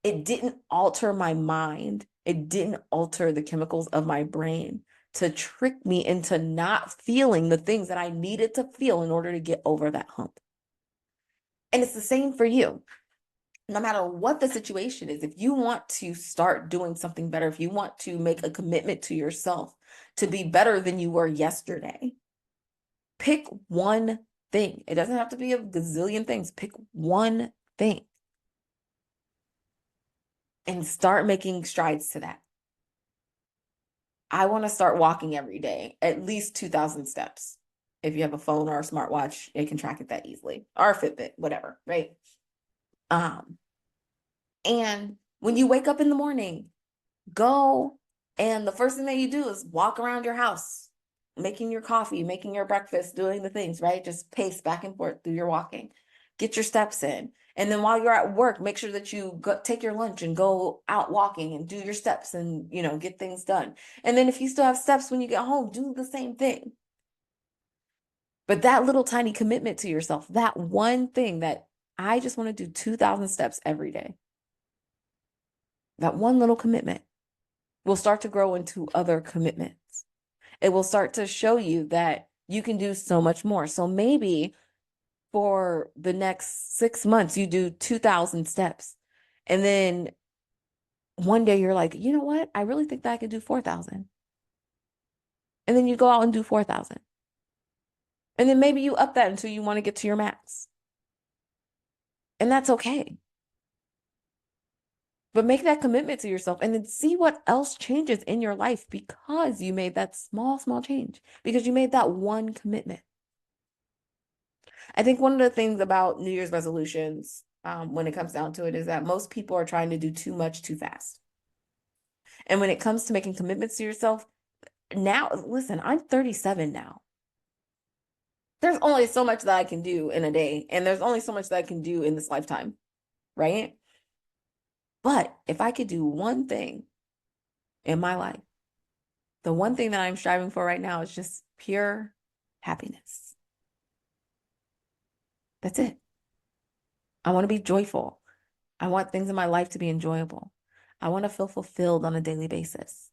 S1: it didn't alter my mind. It didn't alter the chemicals of my brain to trick me into not feeling the things that I needed to feel in order to get over that hump. And it's the same for you. No matter what the situation is, if you want to start doing something better, if you want to make a commitment to yourself to be better than you were yesterday, pick one thing. It doesn't have to be a gazillion things. Pick one thing and start making strides to that. I want to start walking every day, at least 2,000 steps. If you have a phone or a smartwatch, it can track it that easily, or a Fitbit, whatever, right? And when you wake up in the morning, go and the first thing that you do is walk around your house, making your coffee, making your breakfast, doing the things, right? Just pace back and forth through your walking. Get your steps in. And then while you're at work, make sure that you take your lunch and go out walking and do your steps and, get things done. And then if you still have steps when you get home, do the same thing. But that little tiny commitment to yourself, that one thing that I just want to do 2,000 steps every day, that one little commitment will start to grow into other commitments. It will start to show you that you can do so much more. So maybe for the next 6 months, you do 2,000 steps. And then one day you're like, you know what? I really think that I could do 4,000. And then you go out and do 4,000. And then maybe you up that until you want to get to your max. And that's okay. But make that commitment to yourself and then see what else changes in your life because you made that small, small change, because you made that one commitment. I think one of the things about New Year's resolutions, when it comes down to it, is that most people are trying to do too much too fast. And when it comes to making commitments to yourself, now, listen, I'm 37 now. there's only so much that I can do in a day, and there's only so much that I can do in this lifetime, right? But if I could do one thing in my life, the one thing that I'm striving for right now is just pure happiness. That's it. I want to be joyful. I want things in my life to be enjoyable. I want to feel fulfilled on a daily basis.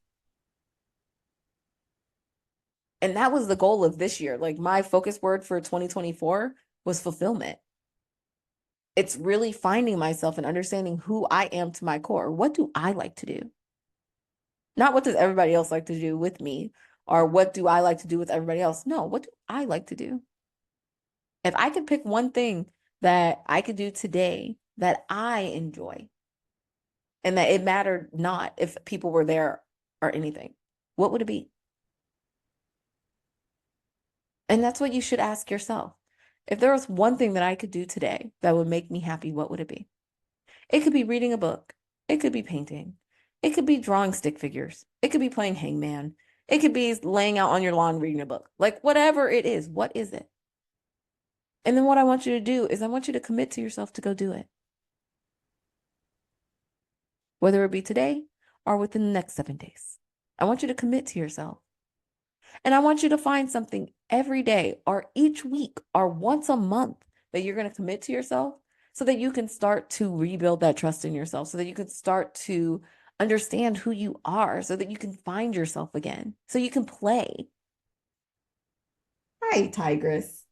S1: And that was the goal of this year. Like my focus word for 2024 was fulfillment. It's really finding myself and understanding who I am to my core. What do I like to do? Not what does everybody else like to do with me, or what do I like to do with everybody else? No, what do I like to do? If I could pick one thing that I could do today that I enjoy and that it mattered not if people were there or anything, what would it be? And that's what you should ask yourself. If there was one thing that I could do today that would make me happy, what would it be? It could be reading a book. It could be painting. It could be drawing stick figures. It could be playing hangman. It could be laying out on your lawn reading a book. Like whatever it is, what is it? And then what I want you to do is I want you to commit to yourself to go do it. Whether it be today or within the next 7 days. I want you to commit to yourself. And I want you to find something every day or each week or once a month that you're going to commit to yourself so that you can start to rebuild that trust in yourself, so that you can start to understand who you are, so that you can find yourself again, so you can play. Hi, Tigress.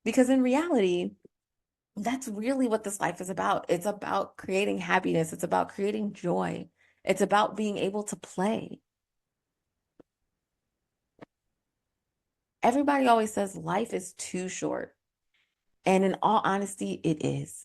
S1: Because in reality, that's really what this life is about. It's about creating happiness. It's about creating joy. It's about being able to play. Everybody always says life is too short. And in all honesty, it is.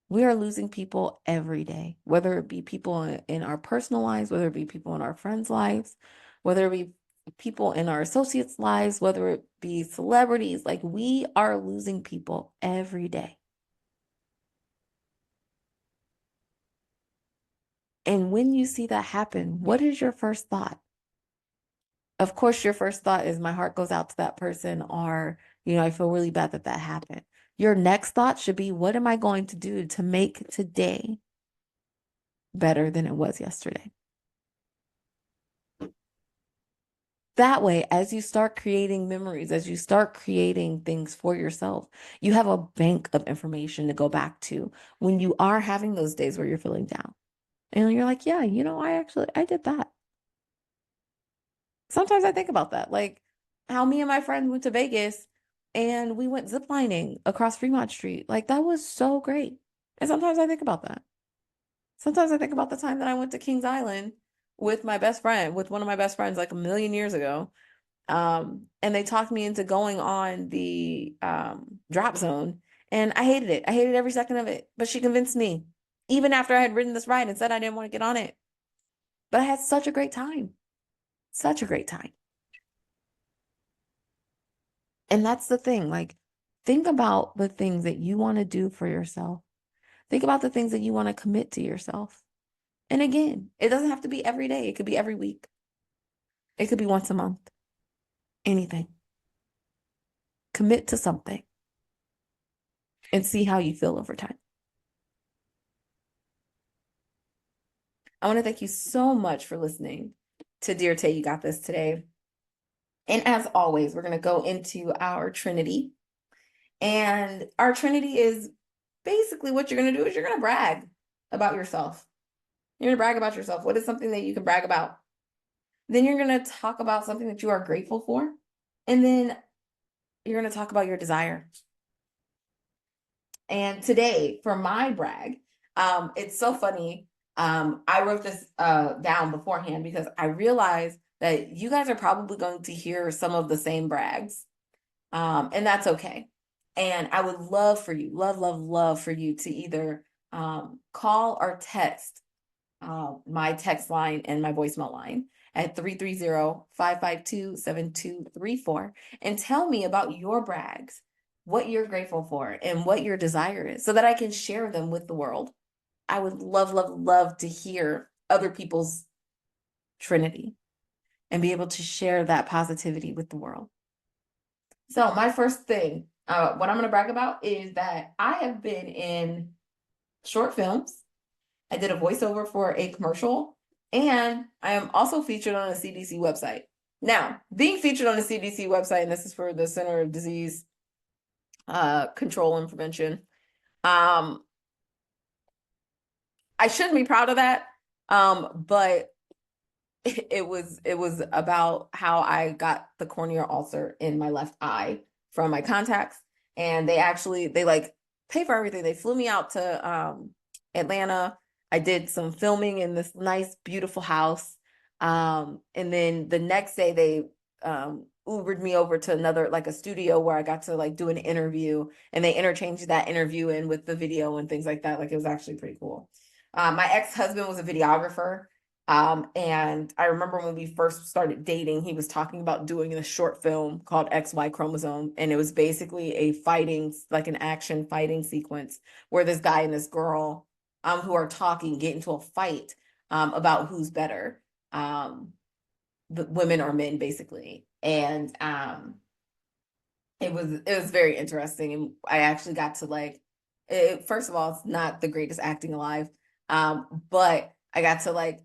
S1: We are losing people every day, whether it be people in our personal lives, whether it be people in our friends' lives, whether it be people in our associates' lives, whether it be celebrities. Like we are losing people every day. And when you see that happen, what is your first thought? Of course, your first thought is my heart goes out to that person, or, I feel really bad that that happened. Your next thought should be, what am I going to do to make today better than it was yesterday? That way, as you start creating memories, as you start creating things for yourself, you have a bank of information to go back to when you are having those days where you're feeling down. And you're like, yeah, I did that. Sometimes I think about that, like how me and my friend went to Vegas and we went ziplining across Fremont Street. Like that was so great. And sometimes I think about that. Sometimes I think about the time that I went to Kings Island with my best friend, with one of my best friends, like a million years ago. And they talked me into going on the drop zone. And I hated it. I hated every second of it. But she convinced me, even after I had ridden this ride and said I didn't want to get on it. But I had such a great time. Such a great time. And that's the thing. Like, think about the things that you want to do for yourself. Think about the things that you want to commit to yourself. And again, it doesn't have to be every day. It could be every week. It could be once a month. Anything. Commit to something and see how you feel over time. I want to thank you so much for listening to Dear Tay, You Got This today. And as always, we're going to go into our Trinity. And our Trinity is basically what you're going to do is you're going to brag about yourself. You're going to brag about yourself. What is something that you can brag about? Then you're going to talk about something that you are grateful for. And then you're going to talk about your desire. And today, for my brag, it's so funny. I wrote this down beforehand because I realized that you guys are probably going to hear some of the same brags. And that's okay. And I would love for you, love for you to either call or text my text line and my voicemail line at 330-552-7234 and tell me about your brags, what you're grateful for, and what your desire is so that I can share them with the world. I would love to hear other people's Trinity and be able to share that positivity with the world. So my first thing, what I'm going to brag about is that I have been in short films. I did a voiceover for a commercial, and I am also featured on a CDC website. Now, being featured on the CDC website, and this is for the Center of Disease Control and Prevention, um, I shouldn't be proud of that, but it was about how I got the corneal ulcer in my left eye from my contacts, and they like pay for everything. They flew me out to Atlanta. I did some filming in this nice, beautiful house. And then the next day they Ubered me over to another like a studio where I got to like do an interview, and they interchanged that interview in with the video and things like that. Like it was actually pretty cool. My ex-husband was a videographer. And I remember when we first started dating, he was talking about doing a short film called XY Chromosome. And it was basically a fighting, like an action fighting sequence where this guy and this girl who are talking get into a fight about who's better, the women or men, basically. And it was very interesting. And I actually got to like first of all, it's not the greatest acting alive. But I got to like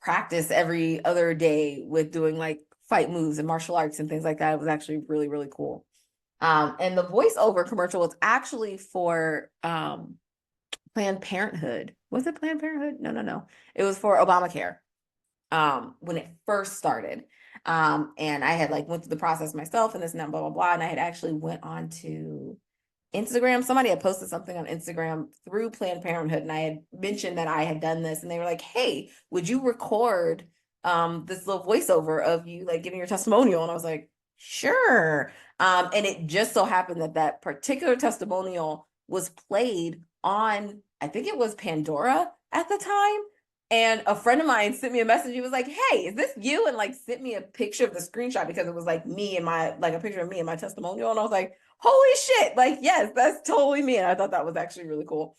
S1: practice every other day with doing like fight moves and martial arts and things like that. It was actually really, really cool. And the voiceover commercial was actually for Planned Parenthood. Was it Planned Parenthood? No, no, no. It was for Obamacare when it first started. And I had like went through the process myself and this and that, blah, blah, blah. And I had actually went on to Instagram. Somebody had posted something on Instagram through Planned Parenthood, and I had mentioned that I had done this, and they were like, "Hey, would you record this little voiceover of you like giving your testimonial?" And I was like, "Sure." And it just so happened that that particular testimonial was played on, I think it was Pandora at the time. And a friend of mine sent me a message. He was like, "Hey, is this you?" And like sent me a picture of the screenshot because it was like me and my like a picture of me and my testimonial. And I was like, holy shit, like yes, that's totally me. And I thought that was actually really cool.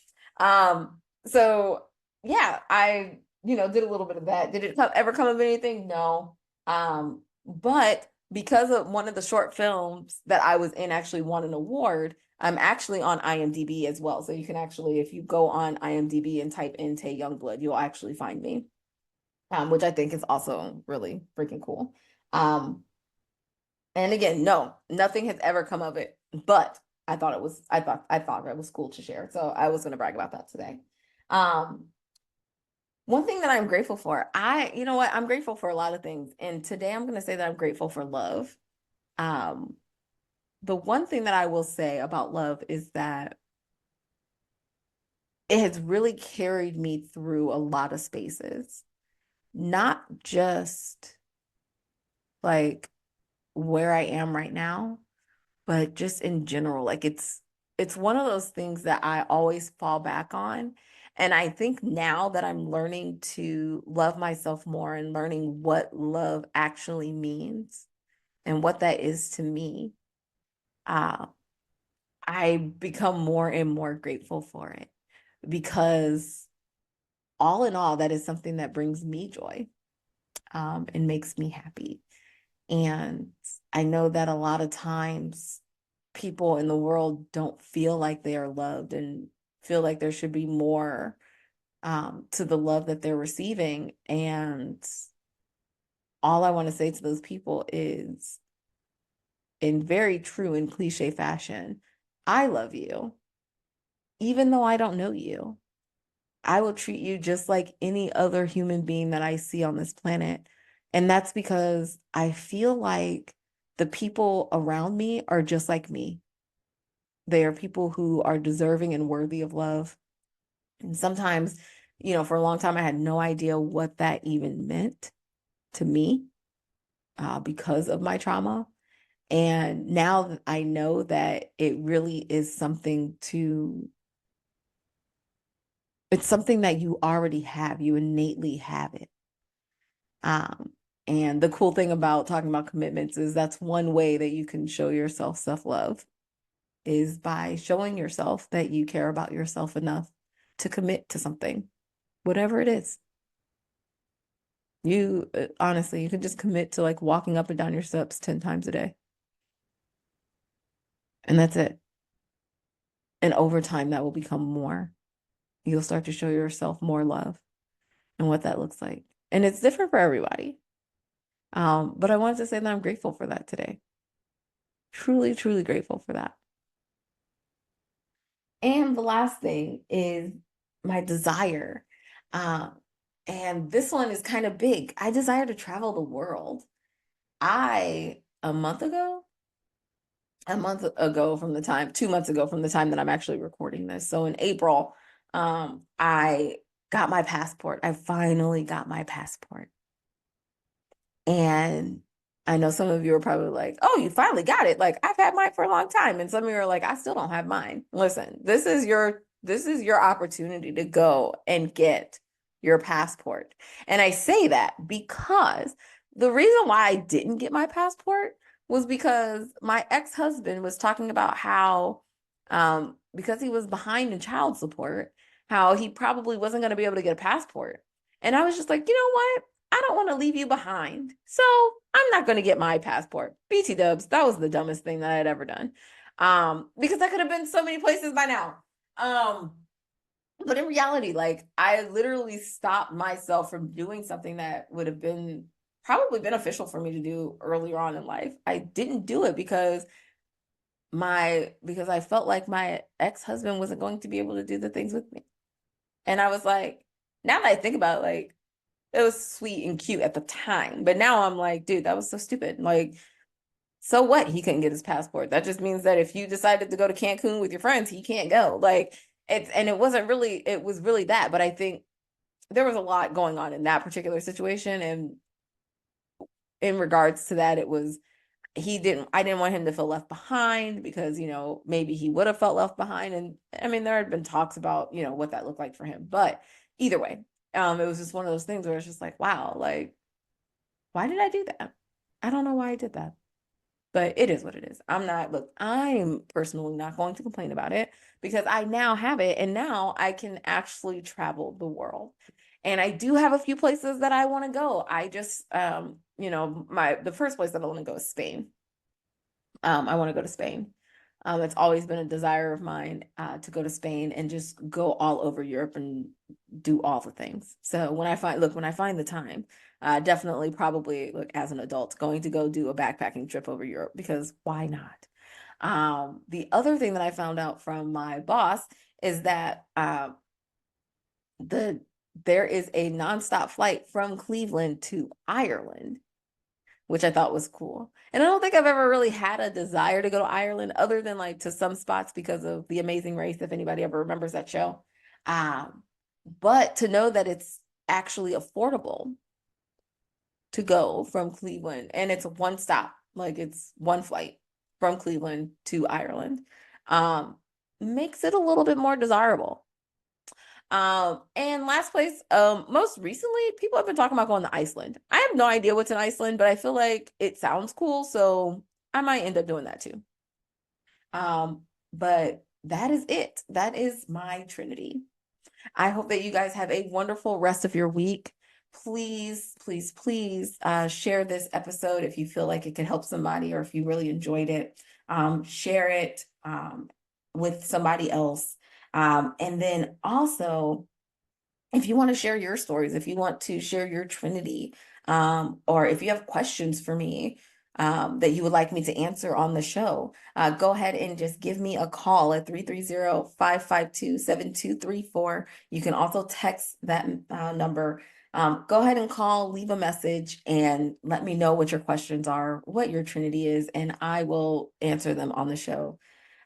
S1: So yeah, I did a little bit of that. Did it ever come of anything? No. But because of one of the short films that I was in actually won an award, I'm actually on IMDb as well. So you can actually, if you go on IMDb and type in Tay Youngblood, you'll actually find me, which I think is also really freaking cool. And again, no, nothing has ever come of it, but I thought it was cool to share. So I was going to brag about that today. Um, One thing that I'm grateful for, you know what, I'm grateful for a lot of things. And today I'm going to say that I'm grateful for love. Um, the one thing that I will say about love is that it has really carried me through a lot of spaces, not just like where I am right now, but just in general, like it's one of those things that I always fall back on. And I think now that I'm learning to love myself more and learning what love actually means and what that is to me, uh, I become more and more grateful for it because all in all, that is something that brings me joy, and makes me happy. And I know that a lot of times people in the world don't feel like they are loved and feel like there should be more to the love that they're receiving. And all I want to say to those people is, in very true and cliche fashion, I love you, even though I don't know you. I will treat you just like any other human being that I see on this planet. And that's because I feel like the people around me are just like me. They are people who are deserving and worthy of love. And sometimes, for a long time, I had no idea what that even meant to me because of my trauma. And now that I know that it really is it's something that you already have, you innately have it. Um, and the cool thing about talking about commitments is that's one way that you can show yourself self-love is by showing yourself that you care about yourself enough to commit to something, whatever it is. Honestly, you can just commit to like walking up and down your steps 10 times a day. And that's it. And over time, that will become more. You'll start to show yourself more love and what that looks like. And it's different for everybody. But I wanted to say that I'm grateful for that today. Truly, truly grateful for that. And the last thing is my desire. And this one is kind of big. I desire to travel the world. A month ago from the time, 2 months ago from the time that I'm actually recording this. So in April, I got my passport. I finally got my passport. And I know some of you are probably like, oh, you finally got it. Like, I've had mine for a long time. And some of you are like, I still don't have mine. Listen, this is your opportunity to go and get your passport. And I say that because the reason why I didn't get my passport was because my ex-husband was talking about how because he was behind in child support, how he probably wasn't going to be able to get a passport. And I was just like, you know what? I don't want to leave you behind. So I'm not going to get my passport. BT dubs, that was the dumbest thing that I had ever done. Because I could have been so many places by now. But in reality, like I literally stopped myself from doing something that would have been probably beneficial for me to do earlier on in life. I didn't do it because I felt like my ex-husband wasn't going to be able to do the things with me. And I was like, now that I think about it, like it was sweet and cute at the time. But now I'm like, dude, that was so stupid. Like, so what? He couldn't get his passport. That just means that if you decided to go to Cancun with your friends, he can't go. Like, it wasn't really, it was really that. But I think there was a lot going on in that particular situation. And in regards to that, I didn't want him to feel left behind because, maybe he would have felt left behind. And I mean, there had been talks about, what that looked like for him. But either way, it was just one of those things where it's just like, wow, like, why did I do that? I don't know why I did that, but it is what it is. I'm personally not going to complain about it because I now have it and now I can actually travel the world. And I do have a few places that I want to go. I just, the first place that I want to go is Spain. I want to go to Spain. It's always been a desire of mine to go to Spain and just go all over Europe and do all the things. So when I find the time, definitely probably look as an adult going to go do a backpacking trip over Europe because why not? The other thing that I found out from my boss is that there is a nonstop flight from Cleveland to Ireland, which I thought was cool. And I don't think I've ever really had a desire to go to Ireland other than like to some spots because of The Amazing Race, if anybody ever remembers that show. But to know that it's actually affordable to go from Cleveland and it's one stop, like it's one flight from Cleveland to Ireland, makes it a little bit more desirable. And last place, most recently, people have been talking about going to Iceland. I have no idea what's in Iceland, but I feel like it sounds cool, so I might end up doing that too. But that is it. That is my Trinity. I hope that you guys have a wonderful rest of your week. Please, please, please share this episode if you feel like it could help somebody or if you really enjoyed it. Share it with somebody else. And then also, if you want to share your stories, if you want to share your Trinity, or if you have questions for me that you would like me to answer on the show, go ahead and just give me a call at 330-552-7234. You can also text that number. Go ahead and call, leave a message, and let me know what your questions are, what your Trinity is, and I will answer them on the show.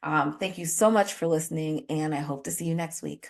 S1: Thank you so much for listening, and I hope to see you next week.